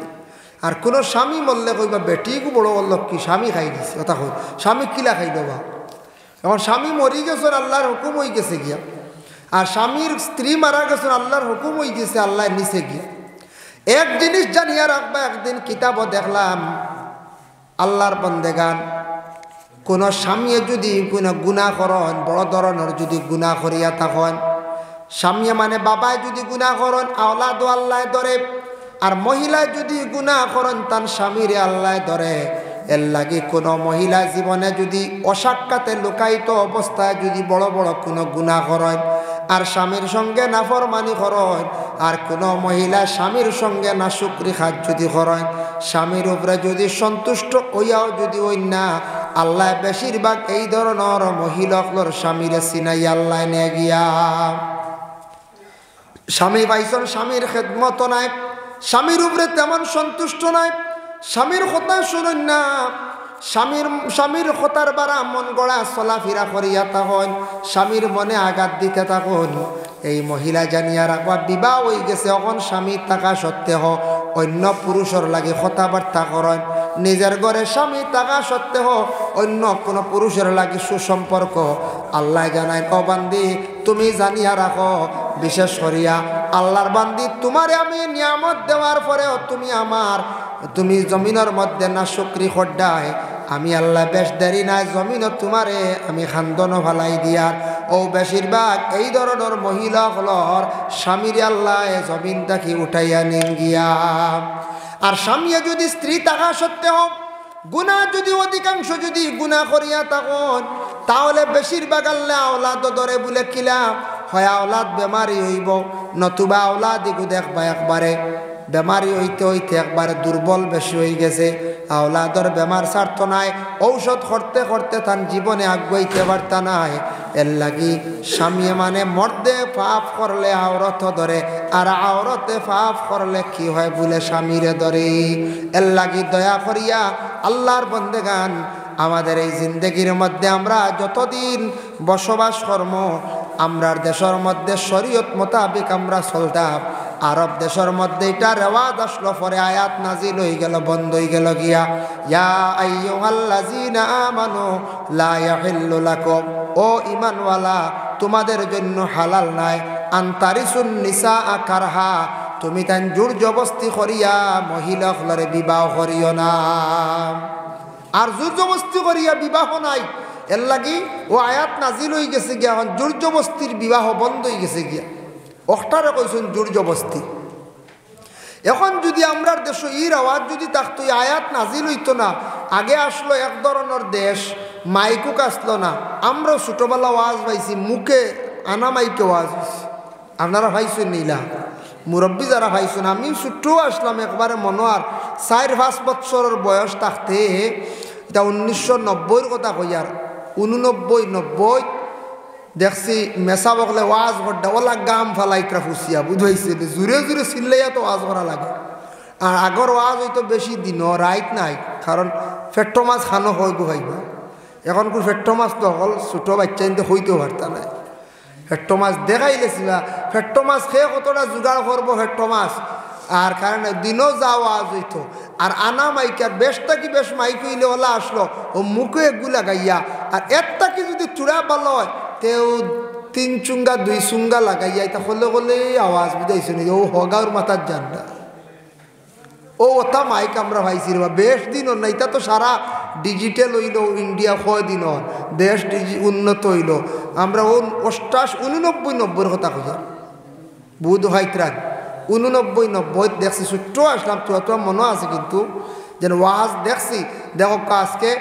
A: আর কোনো স্বামী মরলে কইবা বেটিকে বড় লক্ষ্মী, স্বামী খাই দিছে, কথা কই স্বামী কিলা খাই দেবা। এখন স্বামী মরি গেছেন আল্লাহর হুকুম হয়ে গেছে গিয়া, আর স্বামীর স্ত্রী মারা গেছেন আল্লাহর হুকুম হয়ে গেছে আল্লাহর নিচে গিয়া। এক জিনিস জানিয়া রাখবা, একদিন কিতাবও দেখলাম আল্লাহর বন্দেগান, কোনো স্বামী যদি কোনো গুনাহ করেন, বড় ধরনের যদি গুনাহ করিয়া থাকেন, স্বামী মানে বাবায় যদি গুনাহ করেন আওলাদও আল্লাহ ধরে, আর মহিলা যদি গুনাহ করেন তার স্বামীরে আল্লাহ ধরে। এর লাগে কোনো মহিলা জীবনে যদি অসাক্ষাতে লুকায়িত অবস্থায় যদি বড় বড় কোনো গুনাহ করেন, আর স্বামীর সঙ্গে নাফরমানি করেন, আর কোনো মহিলা স্বামীর সঙ্গে নাশুকরি খাত যদি করেন, স্বামীর উপরে যদি সন্তুষ্ট হইয়াও যদি ওই না, আল্লাহ বেশিরভাগ এই ধরনের মহিলাগুলোর স্বামীরে চিনাই আল্লাহ নিয়ে গিয়া। স্বামী পাইছেন, স্বামীর খেদমত নাই, স্বামীর উপরে তেমন সন্তুষ্ট নাই, স্বামীর কথা শুনেন না, স্বামীর কথার বারা মন গড়া চলাফেরা করিয়া থাকুন, স্বামীর মনে আঘাত দিতে থাকুন। এই মহিলা জানিয়া রাখবা বিবাহ হয়ে গেছে, এখন স্বামী থাকা সত্ত্বেও অন্য পুরুষের লাগে কথাবার্তা করেন, নিজের ঘরে স্বামী থাকা সত্ত্বেও অন্য কোনো পুরুষের লাগি সুসম্পর্ক আল্লাহ জানায় ও বান্দি তুমি জানিয়া রাখো বিশেষ করিয়া আল্লাহর বান্দি তোমারে আমি নিয়ামত দেওয়ার পরেও তুমি জমিনের মধ্যে না শুকরি খড্ডায় আমি আল্লাহ বেশ দেরি নাই জমিন তোমারে আমি খান্দন ভালাই দিয়ার ও বেশিরভাগ এই ধরনের মহিলা হলর স্বামীর আল্লাহ জমিন তাকে উঠাইয়া নিন গিয়া। আর স্বামী যদি স্ত্রী থাকা সত্ত্বেও গুনাহ যদি অধিকাংশ যদি গুনাহ করিয়া তখন তাহলে বেশিরভাগ আল্লাহ আওলাদ ধরে বলে কিলা হয় আওলাদ বেমারি হইব নতুবা আওলাদ এগু দেখবা একবারে বেমারি হইতে হইতে একবারে দুর্বল বেশি হয়ে গেছে আওলাদর বেমার স্বার্থ নাই ঔষধ করতে করতে তার জীবনে আগুয়াইতে পারতা নাই এর লাগি স্বামী মানে মর্দে পাপ করলে আওরত ধরে আর আওরতে পাপ করলে কি হয় বলে স্বামীরে ধরে এর লাগি দয়া করিয়া আল্লাহর বন্দেগান আমাদের এই জিন্দগির মধ্যে আমরা যতদিন বসবাস কর্ম আমরার দেশের মধ্যে শরীয়ত মোতাবেক আমরা চলতাম আরব দেশের মধ্যে এটা রেওয়াজ আসলো পরে আয়াত নাজিল হয়ে গেল বন্ধ হয়ে গেল গিয়া ইয়া আইয়ুহাল্লাযীনা আমানু লা ইয়াহিল্লু লাকুম ও ঈমানওয়ালা তোমাদের জন্য হালাল নাই আনতারিসুন নিসা কারহা তুমি তান জোর জবস্তি করিয়া মহিলাগুলোরে বিবাহ করিও না আর জোর জবস্তি করিয়া বিবাহ নাই এর লাগি ও আয়াত নাজিল হয়ে গেছে গিয়া এখন জোর জবস্তির বিবাহ বন্ধ হয়ে গেছে গিয়া অষ্টারে কইছেন জোর জবস্তি এখন যদি আমরার দেশ ইর আওয়াজ যদি থাকতো আয়াত নাজিল হইতো না আগে আসলো এক ধরনের দেশ মাইকুক আসলো না আমরাও ছোটোবেলা ওয়াজ পাইছি মুখে আনা মাইকে ওয়াজ হয়েছি আপনারা ভাইছেন নীলা মুরব্বী যারা ভাইছেন আমি ছোট্টও আসলাম একবারে মনে আর 4-5 বছরের বয়স থাকতে এটা 1990-র কথা কই আর 89-90 দেখছি মেসা বকলে ওয়াজ করডা ওলা গাম ফালাইত্রা ফুসিয়া বুঝাইছে জুড়ে জুড়ে চিল্লাইয়া তো ওয়াজ করা লাগে আর আগর ওয়াজ হয়তো বেশি দিন রাইত নাই কারণ ফেট্টো মাছ খানো হয় গো ভাইবা এখন কোন ফেট্টো মাছ তো হল ছোটো বাচ্চা কিন্তু হইতেও পারতা নাই ফেট্টো মাছ দেখাইলেছিলা ফেট্টো মাছ খেয়ে কতটা জোগাড় করবো ফেট্টো মাছ আর কারণে দিনও যাওয়া আজ হইতো আর আনা মাইকার বেশটা কি বেশ মাইক হইলে ওলা আসলো ও মুখে এগুলা গাইয়া আর একটা কি যদি চূড়া ভালো হয় তেও 3 চুঙ্গা 2 চুঙ্গা লাগাইয়া এটা হলে হলে আওয়াজ বুঝাইছে নি ও হগার মাথার জানটা ও ওটা মাইক আমরা ভাইছি রে বেশ দিন না এটা তো সারা ডিজিটাল হইল ইন্ডিয়া 6 দিন দেশ উন্নত হইল আমরা 89-90-র কথা কইয়া বুধ হাইত্রাক 89-90 দেখছি ছোট্ট আসলাম তো মনে আছে কিন্তু যেন ওয়াজ দেখছি দেখো আজকে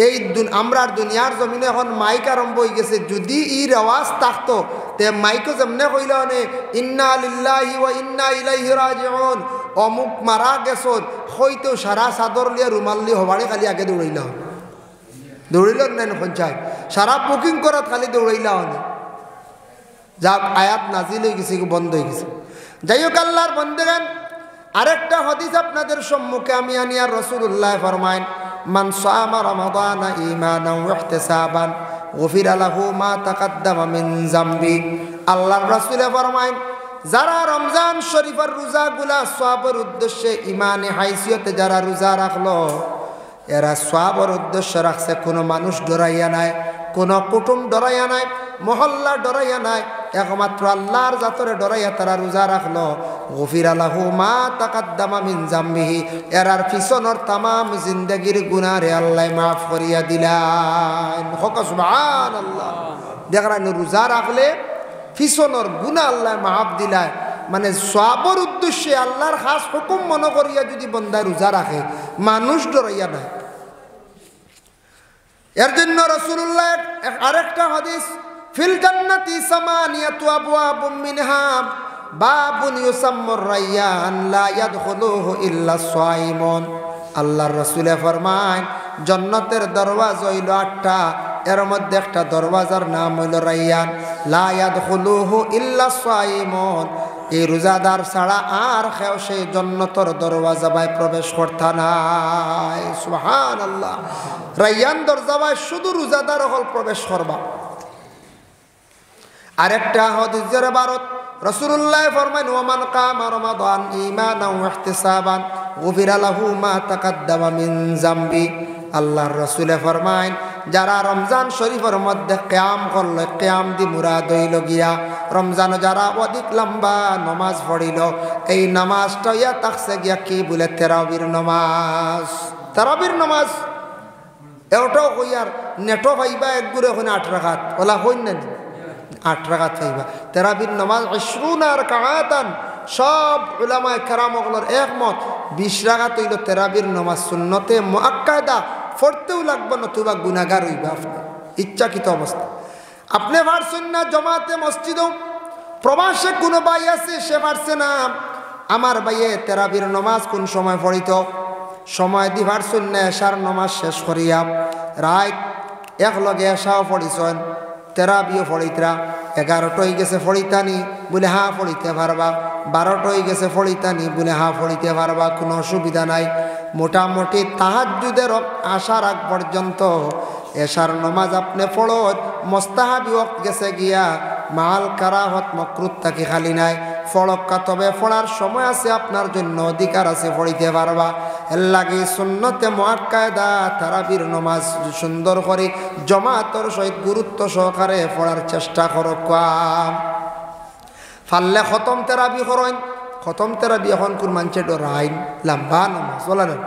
A: এই আমরার দুনিয়ার জমিনে এখন মাইক আরম্ভ হয়ে গেছে যদি ইর আওয়াজ থাকতো তে মাইকও যেমনে কইল মানে ইন্না লিল্লাহি ওয়া ইন্না ইলাইহি রাজিউন অমুক মারা গেছন হইতেও সারা চাদর লিয়া রুমাল লিয়ে হবারে খালি আগে দৌড়াইল নেন পঞ্চায়েত সারা বুকিং করাত খালি দৌড়াইলা হনে যাক আয়াত নাজিল হয়ে গেছে বন্ধ হয়ে গেছে যাই হোক আল্লাহর বন্দেগান আরেকটা হাদিস আপনাদের সম্মুখে আমি আনিয়া রাসূলুল্লাহ ফরমায়েন মান সামা রমাদানা ঈমানান ওয়া ইহতিসাবান গুফিরা লাহু মা তাকাদ্দামা মিন যামবি আল্লাহর রাসূল ফরমায়েন যারা রমজান শরীফের রোজাগুলা সওয়াবের উদ্দেশ্যে ঈমানে হাইসিয়তে যারা রোজা রাখলো এরা সওয়াবের উদ্দেশ্যে রাখছে কোনো মানুষ ডরাইয়া নাই কোনো কুটুম ডরাইয়া নাই মহল্লা ডরাইয়া নাই একমাত্র আল্লাহর জাতরে ডরাইয়া তারা রোজা রাখলো গফিরা লাহু মা তাকাদ্দামা মিন যামবিহি এরার পিছনের তামাম জিন্দেগির গুনাহরে আল্লাহ মাফ করিয়া দিলেন সুবহানাল্লাহ দেখরান রোজা রাখলে পিছনের গুনাহ আল্লাহ মাফ দিলায় মানে সওয়াবের উদ্দেশ্যে আল্লাহর খাস হুকুম মনে করিয়া যদি বান্দা রোজা রাখে মানুষ ডরাইয়া নাই এর জন্য রাসূলুল্লাহ আরেকটা হাদিস ফিল জান্নাতি সামানিয়াতু আবওয়াবুম মিনহা বাবুন ইউসাম্মুর রায়্যান লা ইয়াদখুলুহু ইল্লা সাইমুন আল্লাহর রাসূল ফরমান জান্নাতের দরওয়াজা হইল 8টা এর মধ্যে একটা দরওয়াজার নাম হইল রায়্যান লা ইয়াদখুলুহু ইল্লা সাইমুন এই রোজাদার ছাড়া আর কেউ সেই জান্নাতের দরওয়াজায় প্রবেশ করতে নাই সুবহানাল্লাহ রায়্যান দরজায় শুধু রোজাদার হল প্রবেশ করবা আরেকটা হাদিসের ইবারত রাসূলুল্লাহ ফরমান ওয়া মান কামা রমাদান ঈমানান ওয়া ইহতিসাবান গুফিরা লাহু মা তাকাদ্দামা মিন যামবি। আল্লাহর রাসূলে ফরমায় যারা রমজান শরীফের মধ্যে কিয়াম করল, কিয়াম দি মুরাদ হইল গিয়া রমজান যারা অধিক লম্বা নমাজ পড়িল, এই নামাজটা ইয়া তাকসে গিয়া কি বলে তারাবির নামাজ। তারাবির নামাজ এটাও কইয়ার নেটো পাইবা এক গুড়ে ওখানে 8 রাকাত ওলা হইন না 8 রাকাত পাইবা। তারাবির নামাজ 20 রাকাতান, সব উলামায়ে কেরাম ওগুলোর একমত 20 রাকাত হইল তারাবির নামাজ সুন্নতে মুআক্কাদা, পড়তেও লাগবে নতুবা গুনাহগার হইবা আপনি ইচ্ছাকৃত অবস্থা। আপনি পারছেন না জমাতে মসজিদও, প্রবাসে কোনো ভাই আছে সে পারছে না, আমার ভাইয়ে তারাবির নামাজ কোন সময় পড়িত, সময় দি পারছেন না এশার নামাজ শেষ করিয়া রাত একলগে এশাও পড়িছেন তারাবিও পড়িতরা, 11টা হয়ে গেছে পড়িতানি বলে হ্যাঁ পড়িতে পারবা, 12টা হয়ে গেছে পড়িতানি বলে হ্যাঁ পড়িতে পারবা, কোনো অসুবিধা নাই। মোটামুটি তাহাজ্জুদের আসার আগ পর্যন্ত এশার নামাজ আপনি পড়ো, মুস্তাহাবি ওয়াক্ত গেছে গিয়া, মাল কারাহত মাকরুহ তাকি খালি নাই, ফড়ক্কা তবে পড়ার সময় আছে আপনার জন্য, অধিকার আছে পড়িতে পারবা। এর লাগে সুন্নতে মুআক্কাদা তারাবির নামাজ সুন্দর করে জমাতর সহিত গুরুত্ব সহকারে পড়ার চেষ্টা করো। ফাললে খতম তারাবি করেন, খতম তারাবি এখন কোন মানুষের ডরাইন লম্বা নামাজ বলা না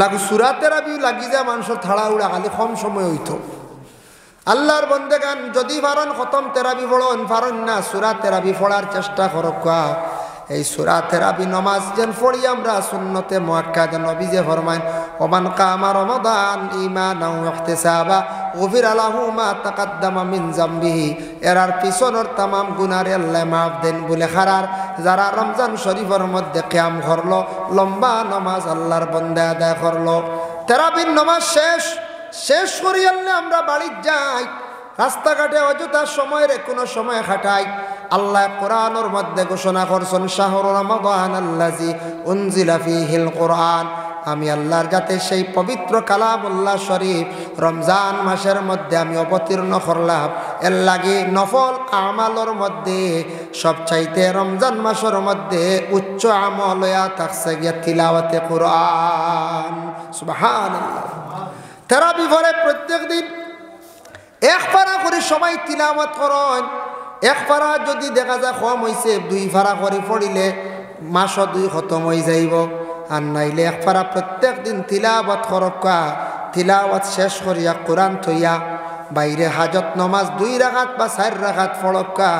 A: লাগু সূরা তারাবি লাগি যায় মানুষের থাড়া উড়া খালি কম সময় হইতো। আল্লাহর বন্দেগান যদি পারেন খতম তারাবি পড়েন, পারেন না সূরা তারাবি পড়ার চেষ্টা করো। এই সূরা তারাবি নামাজ যেন পড়ি আমরা সুন্নতে মুআক্কাদা, নবী যে ফরমায় ওমান কামা রমাদান ঈমানাও ওয়া ইহতিসাবা গুফিরা লাহু মা তাকাদ্দামা মিন যামবিহি, এরার পিছনের তামাম গুনাহ আল্লাহ মাফ দেন বলে খারার যারা রমজান শরীফের মধ্যে কিয়াম করলো, লম্বা নামাজ আল্লাহর বান্দা আদায় করলো, তারাবির নামাজ শেষ করি আল্লাহ আমরা বাড়ি যাই, রাস্তাঘাটে অযথা সময়ের কোনো সময় খাটাই। আল্লাহ কোরআনের মধ্যে ঘোষণা করছেন শাহরু রমাদান আল্লাযী উনজিলা ফীহিল কোরআন, আমি আল্লাহর যাতে সেই পবিত্র কালামুল্লাহ শরীফ রমজান মাসের মধ্যে আমি অবতীর্ণ করলাম, এর লাগে নফল আমালের মধ্যে সবচাইতে রমজান মাসের মধ্যে উচ্চ আমল হইয়া থাকছে গিয়া তিলাওয়াতে কোরআন। সুবহানাল্লাহ। তারাবি পড়ে প্রত্যেক দিন 1 পারা করে সবাই তিলাওয়াত করেন। 1 পারা যদি দেখা যায় কম হয়েছে 2 পারা করে পড়িলে মাসও 2 খতম হয়ে যাইব, আর নাইলে 1 পারা প্রত্যেক দিন তিলাওয়াত করকা। তিলাওয়াত শেষ করিয়া কোরআন থইয়া বাইরে হাজত নামাজ 2 রাকাত বা 4 রাকাত পড়কা।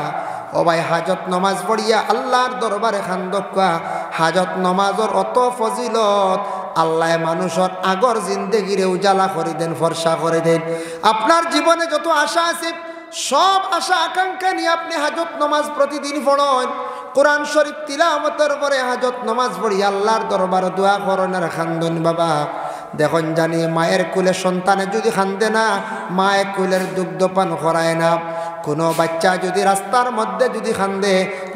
A: ও ভাই হাজত নামাজ পড়িয়া আল্লাহর দরবারে খান্দকা। হাজত নামাজের অত ফজিলত, আল্লাহ মানুষের আগর জিন্দেগিরে উজালা করে দেন, ফর্সা করে দেন। আপনার জীবনে যত আশা আছে সব আশা আকাঙ্ক্ষা নিয়ে আপনি হাজত নামাজ প্রতিদিন পড়েন, কোরআন শরীফ তিলাওয়াতের পরে হাজত নামাজ পড়ি আল্লাহর দরবারে দোয়া করেন আর খান্দন। বাবা দেখুন জানি মায়ের কুলে সন্তানে যদি খান্দে না, মায়ের কুলের দুগ্ধ পান করায় না। কোনো বাচ্চা যদি রাস্তার মধ্যে যদি খান্দে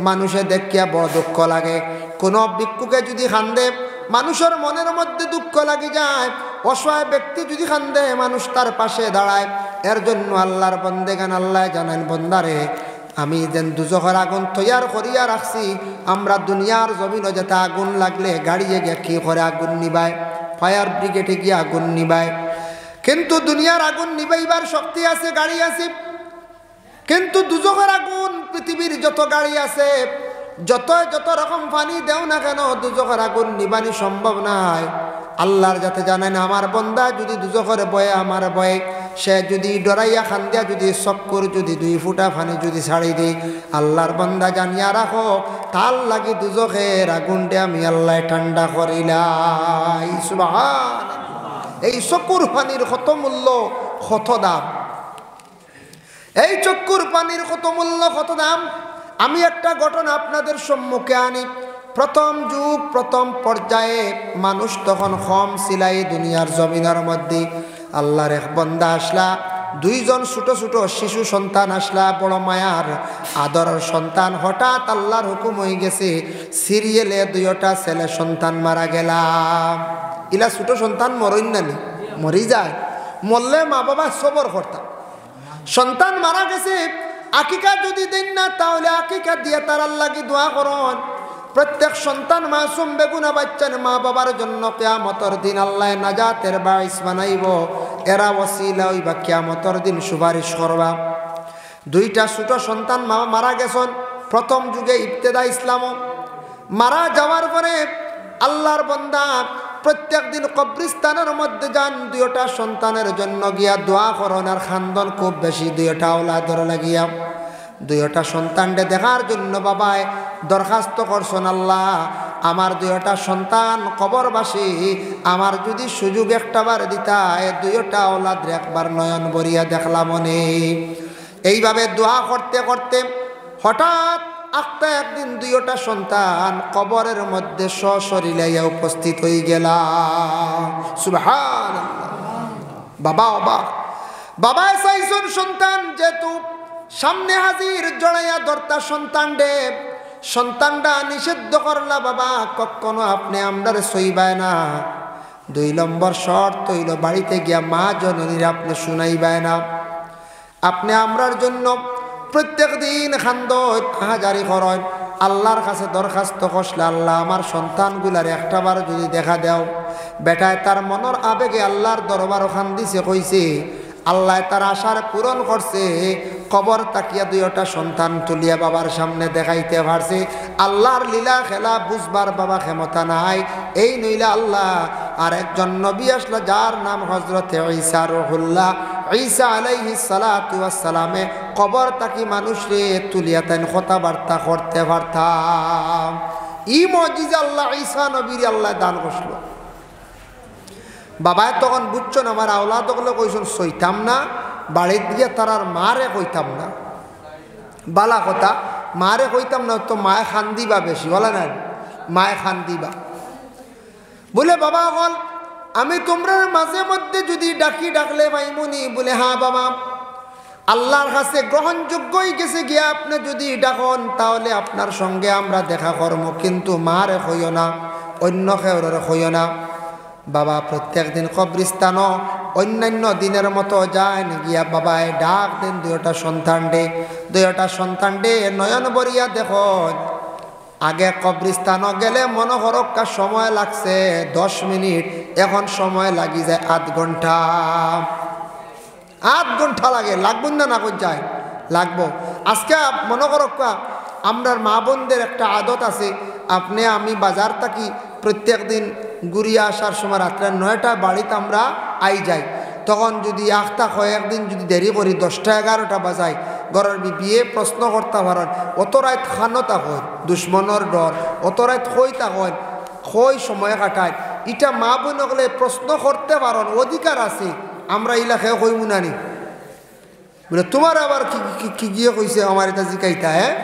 A: মানুষে দেখিয়া বড় দুঃখ লাগে। কোনো ভিক্ষুকে যদি খান্দে মানুষের মনের মধ্যে দুঃখ লাগি যায়। অসহায় ব্যক্তি যদি খান্দে মানুষ তার পাশে দাঁড়ায়। এর জন্য আল্লাহর বন্দেগান আল্লাহ জানেন বন্দারে আমি যেন দুজখের আগুন তৈয়ার করিয়া রাখছি। আমরা দুনিয়ার জমিনে যাতে আগুন লাগলে গাড়িয়ে গিয়ে কি করে আগুন নিবায়, ফায়ার ব্রিগেডে গিয়ে আগুন নিবায়। কিন্তু দুনিয়ার আগুন নিবাইবার শক্তি আছে, গাড়ি আছে। কিন্তু দুজখের আগুন পৃথিবীর যত গাড়ি আছে, যত রকম পানি দেও না কেন দুজখের আগুন নিবানি সম্ভব নাই। আল্লাহর যাতে জানেন আমার বন্দা যদি দুজখের বয়ে আমার বয়ে, সে যদি ডরাইয়া খান্দিয়া যদি চক্কর যদি 2 ফুটা পানি যদি ছাড়ি দিই, আল্লাহর বন্দা জানিয়া রাখো তার লাগি দুজখের আগুনটা আমি আল্লাহ ঠান্ডা করিলাই। সুবহানাল্লাহ। এই চক্কুর পানির কত মূল্য, কত দাম। এই চক্কুর পানির কত মূল্য, কত দাম। আমি একটা ঘটনা আপনাদের সম্মুখে আনি। প্রথম যুগ, প্রথম পর্যায়ে মানুষ তখন কম ছিলাই দুনিয়ার জমিনের মধ্যে। আল্লাহর এক বান্দা আসলা, 2 জন ছোট ছোট শিশু সন্তান আসলা, বড় মায়ার আদরের সন্তান। হঠাৎ আল্লাহর হুকুম হয়ে গেছে সিরিয়ালে 2টা ছেলে সন্তান মারা গেলাম। ইলা ছোট সন্তান মরইন না, মরি যায়। মরলে মা বাবা সবর করতাম। সন্তান মারা গেছে, আকিকা যদি দেন না তাহলে আকিকা দিয়ে তার আল্লাহকে দোয়া করন। প্রত্যেক সন্তান মাসুম বেগুনা বাচ্চার মা বাবার জন্য কিয়ামতের দিন আল্লাহ নাজাতের বাইস বানাইব। এরা ওসিলা হইবা কিয়ামতের দিন সুপারিশ করবা। দুইটা ছোট সন্তান মারা গেছেন প্রথম যুগে ইবতেদা ইসলাম। মারা যাওয়ার পরে আল্লাহর বান্দা প্রত্যেক দিন কবরস্থানের মধ্যে যান, দুইটা সন্তানের জন্য গিয়া দোয়া করেন আর খান্দন খুব বেশি, দুইটা ওলাদর লাগিয়া দুইটা সন্তানকে দেখার জন্য বাবায় দরখাস্ত করছেন, আল্লাহ আমার দুইটা সন্তান কবরবাসী, আমার যদি সুযোগ একটাবার দিতা এ দুইটা ওলাদের একবার নয়ন ভরিয়া দেখলাম মনে। এইভাবে দোয়া করতে করতে হঠাৎ একটা একদিন দুইটা সন্তান কবরের মধ্যে সশরীরে উপস্থিত হয়ে গেল। সুবহানাল্লাহ। বাবা অবাক, বাবা চাইছেন সন্তান যেহেতু সামনে হাজির জড়াইয়া ধরতা সন্তানটা নিষিদ্ধ করলা, বাবা কখনো আপনি আমরার সইবায় না। 2 নম্বর শর্ত হইল বাড়িতে গিয়া মা জননীর আপনি শুনাইবায় না। আপনি আমরার জন্য প্রত্যেক দিন খান্দন হাজারি করেন, আল্লাহর কাছে দরখাস্ত করলে, আল্লাহ আমার সন্তানগুলার একটাবার যদি দেখা দাও। বেটায় তার মনের আবেগে আল্লাহর দরবার ওখান দিছে, কইছে আল্লাহ তার আশার পূরণ করছে। কবর তাকিয়া দুইটা সন্তান তুলিয়া বাবার সামনে দেখাইতে পারছে। আল্লাহর লীলা খেলা বুঝবার বাবা ক্ষমতা নাই। এই নইলে আল্লাহ আর একজন নবী আসলা যার নাম হযরত ঈসা রুহুল্লাহ, ঈসা আলাইহিস সালাতু ওয়াস সালামে কবর তাকি মানুষরে তুলিয়া তাই কথাবার্তা করতে পারতাম। এই মুজিজা আল্লাহ ঈসা নবীর আল্লাহ দান করছিল। বাবায় তখন বুঝছেন আমার আওলাদ গুলো কইছেন সইতাম না, বাড়ির দিয়ে তার আর মারে কইতাম না। বালা কথা, মারে কইতাম না তো মায়ে খান দিবা বেশি, বলে না মায়ে খান দিবা বলে। বাবা বল আমি তোমরা মাঝে মধ্যে যদি ডাকলে ভাইমুনি, বলে হ্যাঁ বাবা আল্লাহর কাছে গ্রহণযোগ্যই গেছে গিয়া আপনি যদি ডাকন তাহলে আপনার সঙ্গে আমরা দেখা করব, কিন্তু মারে কইও না, অন্য কেউরে কইও না। বাবা প্রত্যেক দিন কবরস্থানও অন্যান্য দিনের মতো যায় গিয়া বাবায় ডাক দেন দুইটা সন্তান ডে নয়ন বরিয়া দেখুন। আগে কবরস্থানও গেলে মনে হরক্কা সময় লাগছে 10 মিনিট, এখন সময় লাগি যায় 8 ঘন্টা। 8 ঘন্টা লাগে, লাগবেন না না যায় লাগবো। আজকে মনে হরক্কা আমরার মা বোনদের একটা আদত আছে, আপনি আমি বাজার থাকি প্রত্যেক দিন ঘুরিয়ে আসার সময় রাত্রে 9টা বাড়িতে আমরা আই যাই। তখন যদি আখতা হয় একদিন যদি দেরি করি 10টা 11টা বাজায়, ঘরের বিয়ে প্রশ্ন করতে পারেন অত রাত খানতা হয়, দুশ্মনের ডর অত রাত হইতা হয়, হয় সময় কাটায়। এটা মা বোন গেলে প্রশ্ন করতে পারেন, অধিকার আছে। আমরা ইলাকায় কইমু নানি বলে তোমার আবার কি গিয়ে কইছে আমার এটা জিকাইতা, হ্যাঁ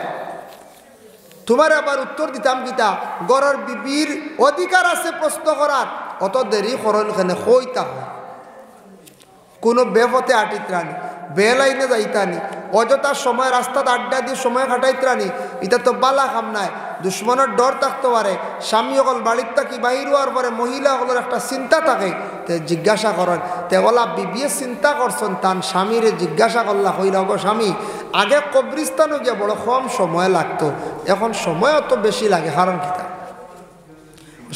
A: তোমার আবার উত্তর দিতাম কিতা। গড়ের বিবির অধিকার আছে প্রশ্ন করার, অত দেরি করেন এখানে হইতা হয়। কোনো বেপথে আটিত্রানি, বেলাইনে যাইতানি, অযথা সময় রাস্তাতে আড্ডা দিয়ে সময় কাটাইত্রানি, এটা তো বালা কাম নাই। দুশ্মনের ডর থাকতে পারে, স্বামী অকল বাড়ির থাকি বাহির হওয়ার পরে মহিলা হলের একটা চিন্তা থাকে, তে জিজ্ঞাসা করেন তে ওলা বিবিয়ে চিন্তা করছেন তান স্বামীরে জিজ্ঞাসা করলা হইল গো স্বামী আগে কবরস্থানে গিয়ে বড় কম সময় লাগতো, এখন সময় অত বেশি লাগে, কারণ কি তা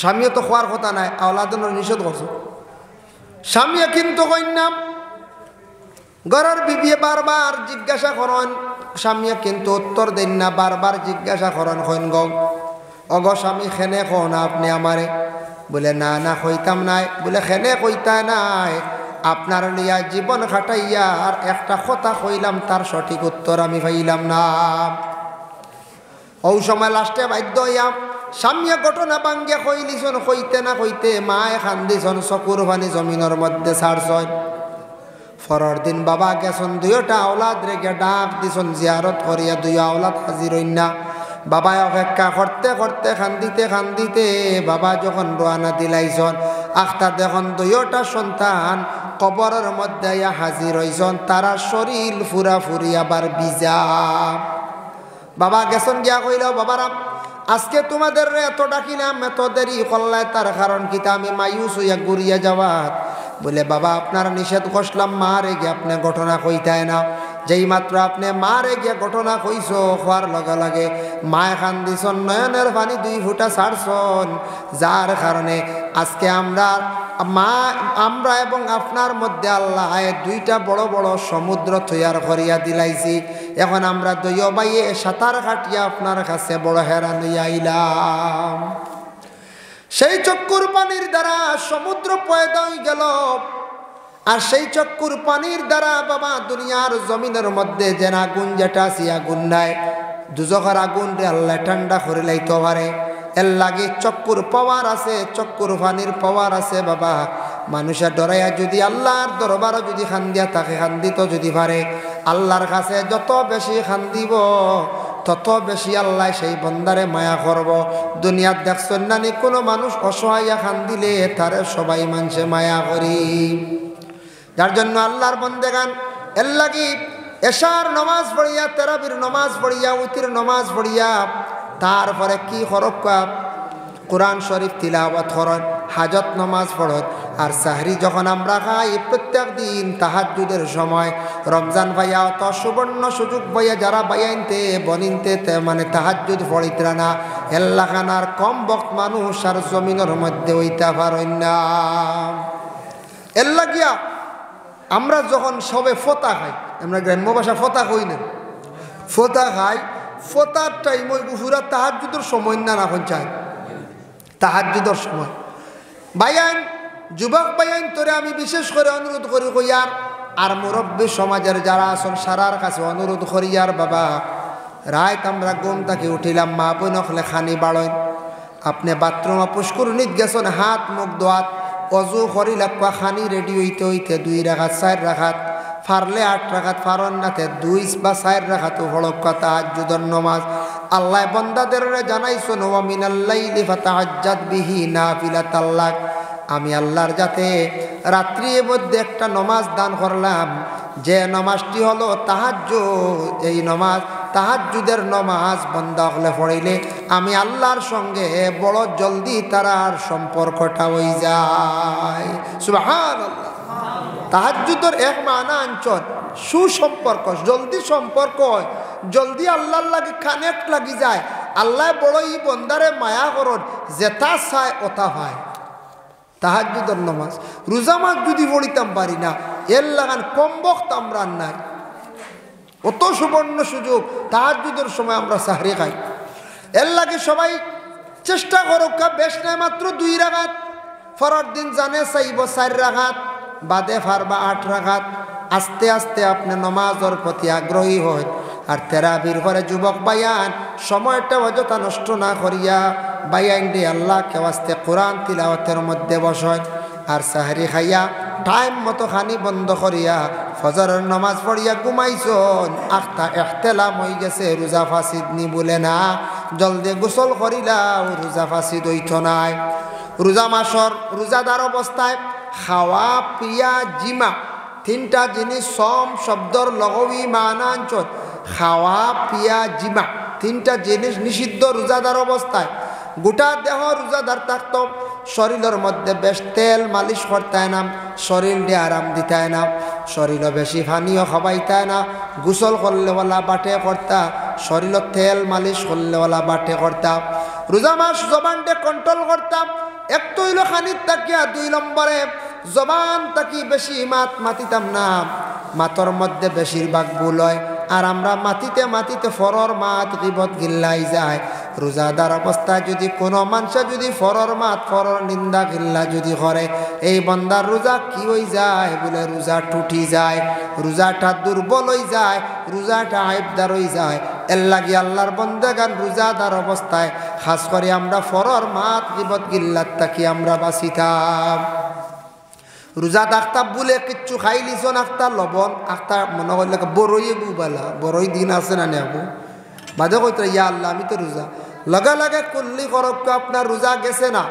A: স্বামীও তো খোয়ার কথা নাই, আওলাদনের নিষেধ করছো। স্বামীও কিন্তু কন্যাম ঘরের বিবিয়ে বারবার জিজ্ঞাসা করেন, স্বামীয়ে কিন্তু উত্তর দেন না, বারবার জিজ্ঞাসা করেন হইন গো অগ স্বামী খেনে খন আপনি আমারে, বলে না না কইতাম নাই, বলে খেনে কইতা নাই, আপনার লিয়া জীবন খাটাইয়া আর একটা কথা কইলাম তার সঠিক উত্তর আমি পাইলাম না। ও সময় লাস্টে বাধ্য হইয়া স্বামীয়ে ঘটনা বাঙ্গিয়া কইলিছন, কইতে না কইতে মায়ে খান্দিছন, চকুর পানি জমিনের মধ্যে ছাড়ছন। পরের দিন বাবা গেছন, দুইটা আওলাদ রেখে ডাক দিছন জিয়ারত করিয়া, 2 আওলাদ হাজির হইন না। বাবা অপেক্ষা করতে করতে খান্দিতে বাবা যখন রোয়ানা দিলাইছন, আখতা দেখুন 2টা সন্তান কবরের মধ্যে হাজির হইছন, তারা শরীর ফুরাফুরি আবার বিজা। বাবা গেছন গিয়া কইল বাবারা আজকে তোমাদের এত ডাকিলাম, এত দেরি করলাই, তার কারণ কিতা আমি মায়ুস হইয়া ঘুরিয়া যাওয়ার। বলে বাবা আপনার নিষেধ করলাম মা রেগে আপনি ঘটনা কইতায় না, যেই মাত্র আপনি মারে গিয়ে ঘটনা কইস হওয়ার লগে লগে মায় কান্দিছন, নয়নের পানি 2 ফুটা ছাড়ছন, যার কারণে আজকে আমরা এবং আপনার মধ্যে আল্লাহ 2টা বড় বড় সমুদ্র তৈয়ার করিয়া দিলাইছি। এখন আমরা দইয় বাইয়ে সাঁতার কাটিয়া আপনার কাছে বড় হেরান হইয়া আইলাম। সেই চক্ষুর পানির দ্বারা সমুদ্র পয়দা হয়ে গেল, আর সেই চক্ষুর পানির দ্বারা বাবা দুনিয়ার জমিনের মধ্যে যেন আগুন যেটা আছে আগুন নাই, দুজখের আগুন রে আল্লাহ ঠান্ডা করে লাইতে পারে। এর লাগে চক্ষুর পাওয়ার আছে, চক্ষুর পানির পাওয়ার আছে বাবা। মানুষের ডরাইয়া যদি আল্লাহর দরবারে যদি খান্দিয়া তাকে খান্দিত যদি পারে, আল্লাহর কাছে যত বেশি খান্দিব তত বেশি আল্লাহ সেই বন্দারে মায়া করব। দুনিয়ার দেখছেন নানি কোনো মানুষ অসহায় খান্দিলে তারে সবাই মানুষে মায়া করি। যার জন্য আল্লাহর বন্দেগান এর লাগি এশার নমাজ পড়িয়া, তেরাবির নমাজ পড়িয়া, উতির নমাজ পড়িয়া তারপরে কি হরক্কা কোরআন শরীফ তিলাওয়াত করন, হাজত নমাজ পড়ত। আর সাহরি যখন আমরা খাই প্রত্যেক দিন তাহাজ্জুদের সময়, রমজান ভাইয়া অত সুবর্ণ সুযোগ ভাইয়া যারা বাইয়াইনতে বনিনতে মানে তাহাজ্জুদ পড়িতরা না, এল্লাখানার কম বক্ত মানুষ আর জমিনের মধ্যে হইতে পারেন না। এল্লা গিয়া আমরা যখন সবে ফোতা খাই, আমরা গ্রাম্য ভাষা ফোতা কই না, ফোতা খাই, ফোতার টাইম ওই পুরা তাহাজ্জুদের সময় না এখন চাই তাহাজ্জুদের সময়। বাইয়ান যুবক বাইয়ান তোরে আমি বিশেষ করে অনুরোধ করি কইয়ার, আর মুরব্বী সমাজের যারা আছেন সারার কাছে অনুরোধ করি, আর বাবা রাত আমরা ঘুম থেকে উঠিলাম, মা বোন হলে খানি বাড়েন, আপনি বাথরুমে পুষ্করণীত গেছেন, হাত মুখ দোয়াত অজু করি লাগবা, খানি রেডি হইতে হইতে 2 রাকাত 4 রাকাত ফারলে 8 রাকাত, ফারন নাতে 2 বা 4 রাকাত হলক্কা তাহাজ্জুদের নমাজ। আল্লাহ বান্দাদের জানাইছেন ওয়া মিনাল লাইলি ফাতাহাজ্জাদ বিহি নাফিলাতাল লাক, আমি আল্লাহর যাতে রাত্রির মধ্যে একটা নমাজ দান করলাম, যে নমাজটি হলো তাহাজ্জুদ। এই নমাজ তাহাজ্জুদের নমাজ বান্দা হলে পড়িলে আমি আল্লাহর সঙ্গে বড় জলদি তারার সম্পর্কটা হয়ে যায়। সুবহানাল্লাহ। তাহাজ্জুদের এক মানা আঞ্চল সুসম্পর্ক, জলদি সম্পর্ক হয়, জলদি আল্লাহর লাগে কানেক্ট লাগি যায়। আল্লাহ বড়ই বন্দারে মায়া করন, যেটা চায় ওটা হয়। তাহাজ্জুদের নামাজ রোজা মাস যদি পড়িতাম পারি না, এর লাগান কম বক্ত আমরা নাই, অত সুবর্ণ সুযোগ তাহাজ্জুদের সময় আমরা সাহরি খাই। এর লাগে সবাই চেষ্টা করুক, বেশ নাই মাত্র 2 রাকাত, ফরর দিন জানে চাইব 4 রাকাত, বাদে ফারবা 8 রাকাত। আস্তে আস্তে আপনি নমাজের প্রতি আগ্রহী হয়। আর তেরাবির পরে যুবক বায়ান সময়টা অযথা নষ্ট না করিয়া বায়ান দিয়ে আল্লাহকে ওয়াস্তে কোরআন তিলাওয়াতের মধ্যে বসয়। আর সাহরি খাইয়া টাইম মতো খানি বন্ধ করিয়া ফজরের নমাজ পড়িয়া ঘুমাইছন, আখতা এহতেলাম হয়ে গেছে, রোজা ফাসিদ নি বলে না, জলদি গোসল করিলাও, রোজা ফাসিদ হইত নাই। রোজা মাসর রোজাদার অবস্থায় খাওয়া পিয়া জিমা 3টা জিনিস সম শব্দর লগবী মানাঞ্চল। খাওয়া পিয়া জিমা 3টা জিনিস নিষিদ্ধ রোজাদার অবস্থায়। গোটা দেহ রোজাদার থাকত, শরীরের মধ্যে বেশ তেল মালিশ করতে না, শরীর দিয়ে আরাম দিতে না, শরীরে বেশি পানীয় খাবাইতে না, গোসল করলেওয়ালা বাটে করতা, শরীরের তেল মালিশ করলেওয়ালা বাটে করতাম। রোজা মাস জবানটে কন্ট্রোল করতাম। এক তো হইল খানির তাকিয়া, 2 নম্বরে জবান তাকি বেশি মাতিতাম না, মাতর মধ্যে বেশিরভাগ ভুল হয়। আর আমরা মাতিতে মাতিতে ফরর মাত গিবত গিল্লাই যায়। রোজাদার অবস্থায় যদি কোনো মানুষ যদি ফরর মাত ফরর নিন্দা গিল্লা যদি করে, এই বন্দার রোজা কি হয়ে যায় বলে রোজা টুটি যায়, রোজাটা দুর্বল হয়ে যায়, রোজাটা আইবদার হয়ে যায়। এর লাগি আল্লাহর বন্দেগান রোজাদার অবস্থায় খাস করে আমরা ফরর মাত গিবত গিল্লার তাকি আমরা বাঁচিতাম। রোজা আখতা বলে কিচ্ছু খাই লিছন, আখতা লবণ আখতা মনে করলে বড়ই বুবালা, বড়ই দিন আছে না নেবো বাদে কইতে ইয়া আল্লাহ আমি তো রোজা লগা লাগে করলি করক, আপনার রোজা গেছে না।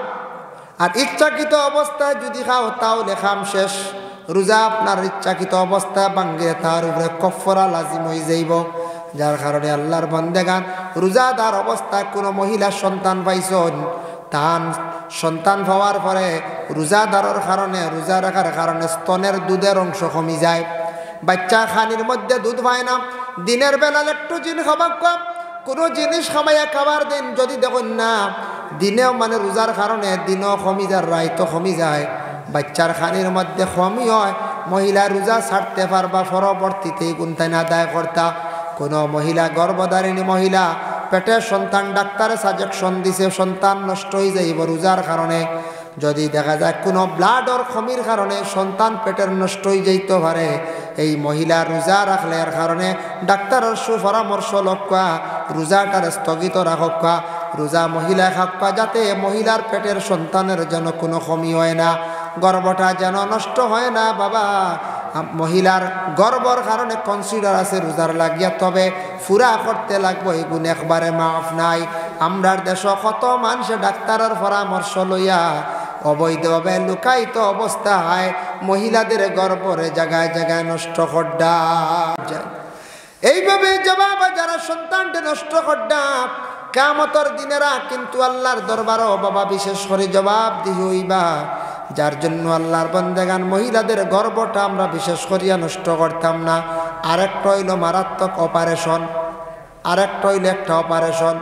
A: আর ইচ্ছাকৃত অবস্থায় যদি খাও তাহলে খাম শেষ। রোজা আপনার ইচ্ছাকৃত অবস্থায় ভাঙ্গে তার উপরে কফরা লাজিম হয়ে যাইব। যার কারণে আল্লাহর বান্দেগান রোজাদার অবস্থায় কোনো মহিলার সন্তান পাইছন, তান সন্তান পাওয়ার পরে রোজাদারের কারণে রোজা রাখার কারণে স্তনের দুধের অংশ কমি যায়। বাচ্চা খানির মধ্যে দুধ পায় না, দিনের বেলা একটু জিন খাবার কম, কোনো জিনিস খামাইয়া খাবার দিন যদি দেখুন না দিনেও মানে রোজার কারণে দিনও কমি যায়, রাইতো কমি যায়, বাচ্চার খানির মধ্যে কমই হয়, মহিলা রোজা ছাড়তে পারবা পরবর্তীতে গুনতাই না আদায় করতা। কোনো মহিলা গর্ভধারিণী মহিলা পেটের সন্তান ডাক্তারে সাজেকশন দিছে সন্তান নষ্ট হয়ে যাইব রোজার কারণে, যদি দেখা যায় কোনো ব্লাডর কমির কারণে সন্তান পেটের নষ্ট হয়ে যাইতে পারে, এই মহিলা রোজা রাখলে এর কারণে ডাক্তারের সুপরামর্শ লক্ষ্য রোজাটার স্থগিত রাখক, রোজা মহিলা খাক্কা যাতে মহিলার পেটের সন্তানের যেন কোনো কমি হয় না, গর্ভটা যেন নষ্ট হয় না। বাবা মহিলার গর্ভর কারণে কনসিডার আছে রোজার লাগিয়া, তবে ফুরা করতে লাগবো এগুন একবারে মাফ নাই। আমরার দেশ কত মানুষে ডাক্তারের পরামর্শ লইয়া অবৈধভাবে লুকায়িত অবস্থায় মহিলাদের গর্ভরে জায়গায় জায়গায় নষ্ট করডা যায়। এইভাবে জবাব যারা সন্তানকে নষ্ট করডা কিয়ামতের দিনেরা কিন্তু আল্লাহর দরবারও বাবা বিশেষ করে জবাব দিই হইবা। যার জন্য আল্লাহর বান্দাগান মহিলাদের গর্ভটা আমরা বিশেষ করিয়া নষ্ট করতাম না। আরেকটা হইল মারাত্মক অপারেশন, আরেকটা হইল একটা অপারেশন।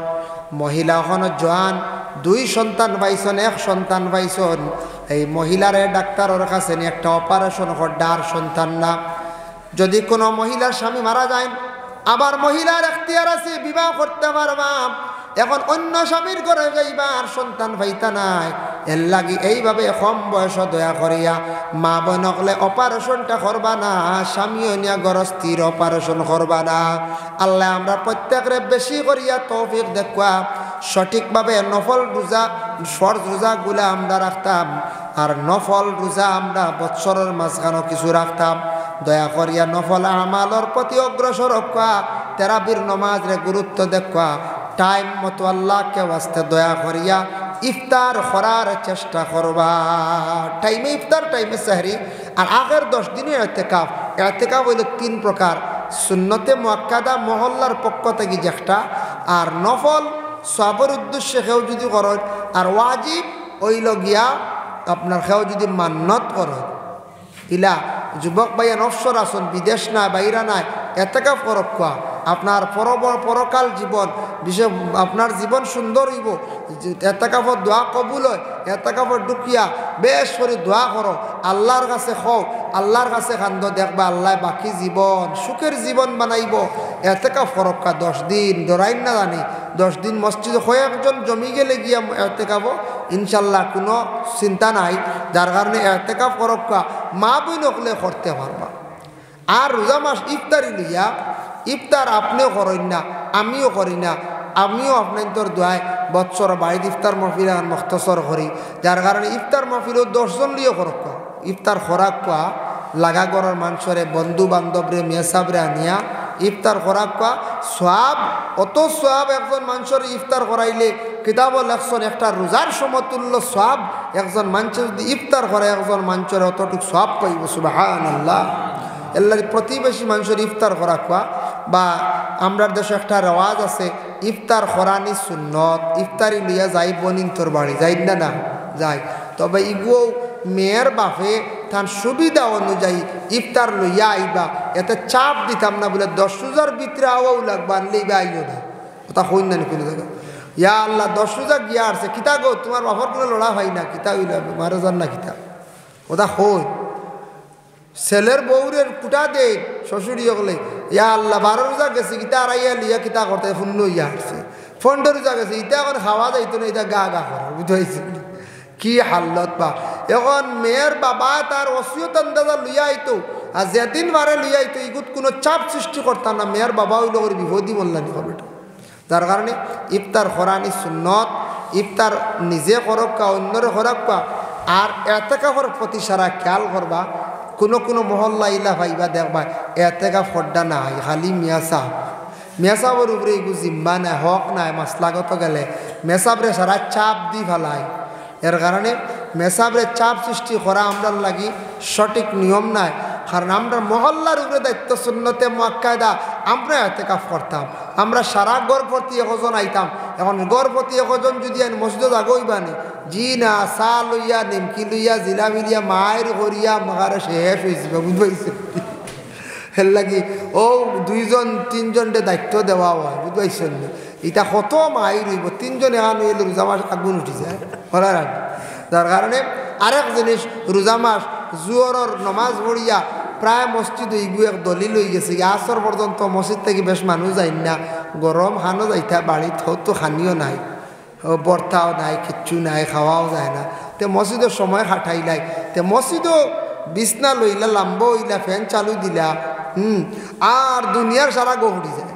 A: মহিলা এখনো জোয়ান, 2 সন্তান পাইছন, 1 সন্তান পাইছন, এই মহিলারে ডাক্তারের কাছে নিয়ে একটা অপারেশন করডা আর সন্তান না। যদি কোনো মহিলার স্বামী মারা যায়, আবার মহিলার এখতিয়ার আছে বিবাহ করতে পারবা, এখন অন্য স্বামীর ঘরে যাইবা আর সন্তান পাইতা নাই, এর লাগি এইভাবে কম বয়স দয়া করিয়া মা বোন হলে অপারেশনটা করবা না, স্বামীও নিয়া গরস্থির অপারেশন করবা না। আল্লাহ আমরা প্রত্যেকরে বেশি করিয়া তৌফিক দেখুয়া সঠিকভাবে নফল রোজা ফরজ রোজাগুলা আমরা রাখতাম, আর নফল রোজা আমরা বৎসরের মাঝখানেও কিছু রাখতাম। দয়া করিয়া নফল আমালর প্রতি অগ্রসর হওয়া, তেরাবির নমাজরে গুরুত্ব দেখা, টাইম মতো আল্লাহকে ওয়াস্তে দয়া করিয়া ইফতার করার চেষ্টা করবা। টাইমে ইফতার, টাইমে সাহরি। আর আগের 10 দিনের এতেকাফ, এতেকাফ হইল 3 প্রকার, সুন্নতে মুআক্কাদা মহল্লার পক্ষ থেকে যেটা, আর নফল সবর উদ্দেশ্যে কেউ যদি করেন, আর ওয়াজিব হইল গিয়া আপনার কেউ যদি মান্নত করেন। ইলা যুবক ভাইয়া নফসর আসন, বিদেশ না বাইরা নাই, এতেকাফ করক কোয়া আপনার পরকাল জীবন বিশেষ আপনার জীবন সুন্দর হইব। এতেকাফর দোয়া কবুল হয়, এতেকাফর ঢুকিয়া বেশ করে দোয়া করো, আল্লাহর কাছে খাও, আল্লাহর কাছে কান্দ, দেখবা আল্লাহ বাকি জীবন সুখের জীবন বানাইব। এতেকাফ করক্কা 10 দিন, ধরাইন না জানি 10 দিন মসজিদে কয়েকজন জমি গেলে গিয়া এতেকাফ ইনশাল্লাহ কোনো চিন্তা নাই। যার কারণে এতেকাফ করক্কা মা বই নকলে করতে পারবা। আর রোজা মাস ইফতারি লইয়া, ইফতার আপনিও করেন না, আমিও করি না, আমিও আপনার তোর দোয়ায় বৎসর বাড়িতে ইফতার মহফিল আর মখতসর করি। যার কারণে ইফতার মহফিলও 10 জন লিও করক, ইফতার খোরাক কোয়া লাগা গড়ের মানুষরে বন্ধু বান্ধবরে মেসাবরে আনিয়া ইফতার খোরাক কোয়া সব, অত সব একজন মানুষের ইফতার করাইলে কিতাব লেখছেন একটা রোজার সমতুল্য সব একজন মানুষের যদি ইফতার করে একজন মানুষের অতটুকু সব পাইব। সুবহানাল্লাহ। এল্লার প্রতিবেশী মানুষের ইফতার করা কোয়া, বা আমরার দেশে একটা রেওয়াজ আছে ইফতার করানি সুন্নত, ইফতারি লইয়া যাই বনিন তোর বাড়ি, যাই না না যাই, তবে ইগুও মেয়ের বাপে তার সুবিধা অনুযায়ী ইফতার লইয়া আইবা, এতে চাপ দিতাম না বলে 10 রোজার ভিতরে আওয়াও লাগবা, আনলেই বা আইও না, ওটা হইন না কোনো জায়গা। ইয়া আল্লাহ 10 রোজা গিয়া আসছে, কিতা গো তোমার বাপর কোনো লড়া হয় না, কিতা হইলা মারা যান না, কিতা ওটা হই। ছেলের বউরের কুটা দে শ্বশুরি হলে, ইয়া আল্লাহ 12 রোজা গেছে, কিতা আড়াইয়া লিয়া কিতা করতে শূন্য ইয়া আসছে, 15 রোজা গেছে, ইটা এখন খাওয়া যাইতো না, এটা গা গা করা, বুঝাইছে কি হাল্লত বা। এখন মেয়ের বাবা তার ওসিয়ত আন্দাজা লইয়া আইতো, আর যেদিন বারে লইয়া আইতো ইগুত কোনো চাপ সৃষ্টি করতাম না, মেয়ের বাবা হইল করে বিপদই বললানি হবে। যার কারণে ইফতার করানি সুন্নত, ইফতার নিজে করক্কা অন্যরে করক্কা। আর এতেকাফের প্রতি সারা খেয়াল করবা, কোনো কোনো মহল্লা ইলা ভাইবা দেখবা এতেকাফ ফড্ডা নাই, খালি মিয়া সাহেবের উপরে এগু জিম্মা নাই, হক নাই, মাসলাগত গেলে মেসাবরে সারা চাপ দি ফেলায়। এর কারণে মেসাবরে চাপ সৃষ্টি করা আমরা লাগি সঠিক নিয়ম নাই। কারণ আমরা মহল্লার উপরে দায়িত্ব সুন্নতে মুআক্কাদা আমরা এতেকাফ করতাম, আমরা সারা গড় প্রতি একজন আইতাম। এখন গড় প্রতি একজন যদি মসজিদ আগইবানি জি না চা লইয়া নিমকি লইয়া জিলাপি লইয়া মায়ের করিয়া মারে শেষ হয়েছিল, বুঝতে পারছি এর লাগি ও 2-3 জনকে দায়িত্ব দেওয়া হয়, বুঝতে না? এটা কত মাই রইব, 3 জন এখন হইলে রোজা মাস আগুন উঠি যায় হরার আগে। যার কারণে আরেক জিনিস, রোজা মাস জোহরের নমাজ পড়িয়া প্রায় মসজিদ ইগু এক দলিল হয়ে গেছে, আসর পর্যন্ত মসজিদ থেকে বেশ মানুষ যায় না, গরম খানো যাইতা, বাড়িতে তো খানিও নাই, বর্তাও নাই, কিচ্ছু নাই, খাওয়াও যায় না। তে মসজিদের সময় খাটাইলাই, তে মসজিদও বিছনা লইলা, লাম্ব হইলা, ফ্যান চালু দিলা, আর দুনিয়ার সারা গহড়ি যায়।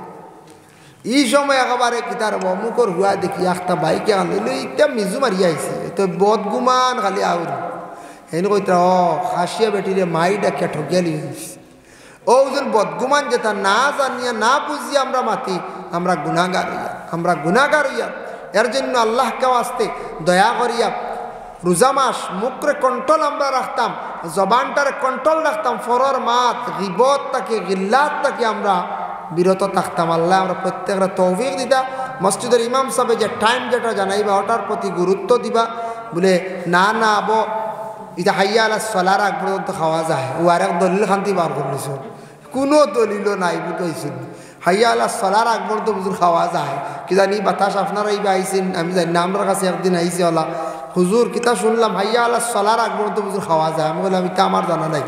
A: এই সময় একেবারে কিতার অমুকর হুয়া দেখি একটা বাইকে আনল, ইটা মিজু মারিয়া আইছে, তো বদগুমান খালি আউরি হেন কইতা খাসিয়া বেটিরে মাই ডাকিয়া ঠকিয়ালি হয়েছে। ও যেন বদগুমান যেটা না জানিয়া না বুঝিয়া আমরা মাতি, আমরা গুনাহগার হইয়া, আমরা গুনাহগার হইয়া। এর জন্য আল্লাহকেও আসতে দয়া করিয়া রোজা মাস মুখরে কন্ট্রোল আমরা রাখতাম, জবানটারে কন্ট্রোল রাখতাম, ফরর মাত গিবত তাকে গিল্লাত তাকে আমরা বিরত থাকতাম। আল্লাহ আমরা প্রত্যেকটা তৌফিক দিতা। মসজিদের ইমাম সাহেব যে টাইম যেটা জানাইবা ওটার প্রতি গুরুত্ব দিবা, বলে না না আবো এটা হাইয়া আলা সলার আগ পর্যন্ত খাওয়া যায়, ও আর এক দলিল খান্তি বার করলিস, কোনো দলিলও নাই বুঝাইছেন। হাইয়া আলা সলার আগ পর্যন্ত বুঝুর খাওয়া যায়, কি জানি বাতাস আপনারা এইবা আইসেন, আমি জানি না, আমার কাছে একদিন আইসি ওলা হুজুর কিতা শুনলাম হাইয়া আলা সলার আগ পর্যন্ত বুঝুর খাওয়া যায়। আমি বললাম এটা আমার জানা নাই,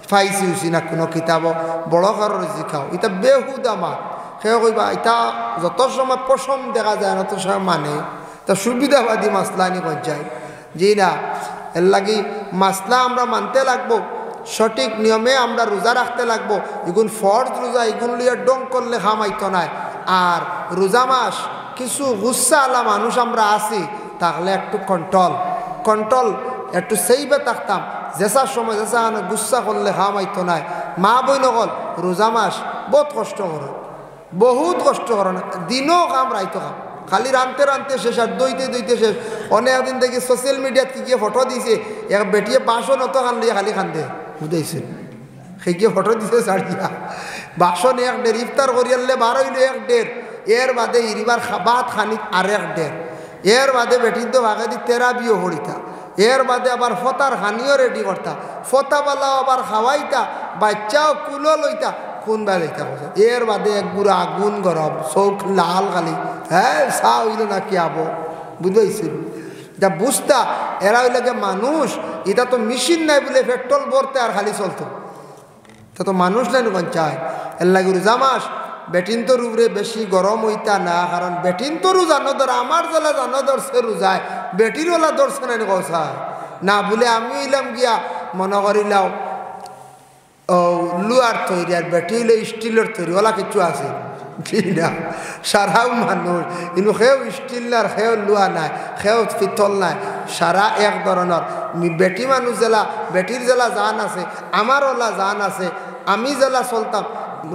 A: ফাইসি উসি না কোনো কিতাব বড় কারোর খাও, এটা বেহুদা মাত। সে কইবা এটা যত সময় পশম দেখা যায় না, তত সময় মানে তা সুবিধাবাদী মাসলা নি যায় জি না। এর লাগি মাসলা আমরা মানতে লাগবো, সঠিক নিয়মে আমরা রোজা রাখতে লাগবো। এগুন ফর্জ রোজা, এগুন লিয়ে ডং করলে খামাইতো নাই। আর রোজা মাস কিছু গুসা আলা মানুষ আমরা আছি, তাহলে একটু কন্ট্রোল একটু সেইবে থাকতাম, যেসার সময় যেসা গুসা করলে খামাইতো নাই। মা বই নকল রোজা মাস বহুত কষ্ট করো, বহুত কষ্ট করো না, দিনও খাম রাইতো খাম, খালি রানতে শেষ আর দইতে শেষ। অনেক দিন দেখি সোশ্যাল মিডিয়াত কি গিয়ে ফটো দিছে, এক বেটিয়ে 500 নত খান খালি খান্দে, বুঝাইছে সে গিয়ে ফটো দিছে ছাড়িয়া 12 এক ডের, ইফতার করিয়ালে 12 হইল 1 ডের, এর বাদে ইরিবার খাবাত খানিত আর 1 ডের, এর বাদে বেটির তো ভাগে দি 13 বিয়ে হরিতা, এর বাদে আবার ফতার খানিও রেডি করতা, ফতাবালাও আবার খাওয়াইতা, বাচ্চাও কুলো লইতা, কোন বেলাইতা কথা। এর বাদে এক গুড়া আগুন গরম, চোখ লাল খালি, হ্যাঁ চা হইল না কি আবো, বুঝাইছিল। এটা বুঝতা এরা হইলে মানুষ, এটা তো মেশিন নাই বলে পেট্রোল ভরতে আর খালি চলতো, তা তো মানুষ নাই কোন চায়। এর লাগে রোজা মাস বেটিন তোর উপরে বেশি গরম হইতা না, কারণ বেটিন তোরও জানো ধর, আমার জেলা জানো ধরছে রোজায়, বেটির ওলা ধরছে না কথা না বলে আমি হইলাম গিয়া মনে করিলাম লুয়ার তৈরি, আর বেটি হইলে স্টিলের তৈরি, ওলা কিছু আছে ঠিক না। সারাও মানুষ কিন্তু সেও স্টিল না, সেও লুয়া নাই, সেও পিতল নাই, সারা এক ধরনের। বেটি মানুষ জেলা, বেটির জেলা জান আছে, আমার ওলা জান আছে। আমি জেলা চলতাম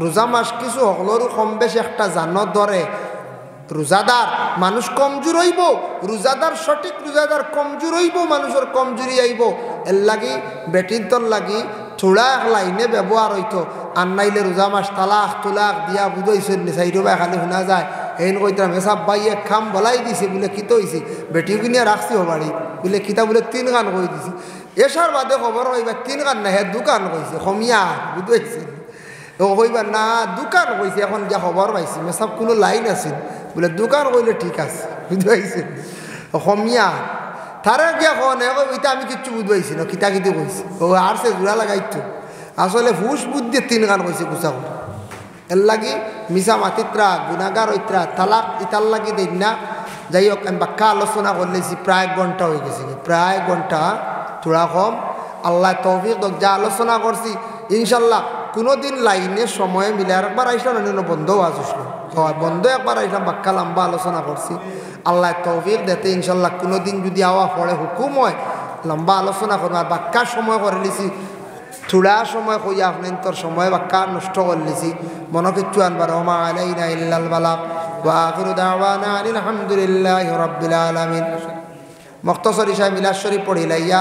A: রোজা মাস কিছু হকলেরও কম বেশ একটা জানত ধরে। রোজাদার মানুষ কমজোর হইব, রোজাদার সঠিক রোজাদার কমজোর হইব, মানুষের কমজোরি আইব। এর লাগি বেটির তোর লাগি থোড়া এক লাইনে ব্যবহার হইতো, আর নাইলে রোজা মাস তালাক তুলাক দিয়া বুঝাইছে চাইরো ভাই খালি শোনা যায়। এইন কইতাম হেসাব ভাই এক খাম বলাই দিছে, বলে কিতো হয়েছে, বেটিও কিনিয়া রাখছি ও বাড়ি, বলে কিতা বলে 3 গান কই দিছে। এসার বাদে খবর হইবা 3 গান না, হে 2 গান কইছে, কমিয়া বুঝাইছে ও কইবা না 2 গান কইছে। এখন যা খবর পাইছি মেসাব কোনো লাইন আছিল, বলে 2 গান কইলে ঠিক আছে, বুঝাইছে কমিয়া তারা গিয়া কন এটা আমি কিচ্ছু বুঝবাইছি না, কিতা কিতি কইছে ও আর সে জোড়া লাগাইতো। আসলে হুশ বুদ্ধি 3 গান কইছে গুছা করে। এর লাগি মিশা মাতিত্রা গুণাগার ঐত্রা তালাক ইতার লাগি দেন না। যাই হোক আমি বাক্কা আলোচনা করলেছি, প্রায় 1 ঘন্টা হয়ে গেছে, প্রায় ঘন্টা থোড়া কম। আল্লাহ তৌফিক দক, যা আলোচনা করছি ইনশাল্লাহ কোনোদিন লাইনে সময় মিলে আর একবার আইসলাম, অন্য বন্ধও আসলো বন্ধ একবার আইসলাম, বাক্কা লম্বা আলোচনা করছি। আল্লাহ তৌফিক দেতে ইনশাল্লাহ কোনোদিন যদি আওয়া পড়ে হুকুম হয় লম্বা আলোচনা করবো। আর বাক্কা সময় করে লিছি, থোড়া সময় কই আপনি তোর সময় বাক্কা নষ্ট করে লিছি, মনে কিচ্ছু আনবার। ওমা আলাইনা ইল্লাল বালাগ ওয়া আখিরু দাওয়ানা আলহামদুলিল্লাহি রাব্বিল আলামিন। মুখতাসর ইশা মিলাদ শরীফ পড়িলাইয়া।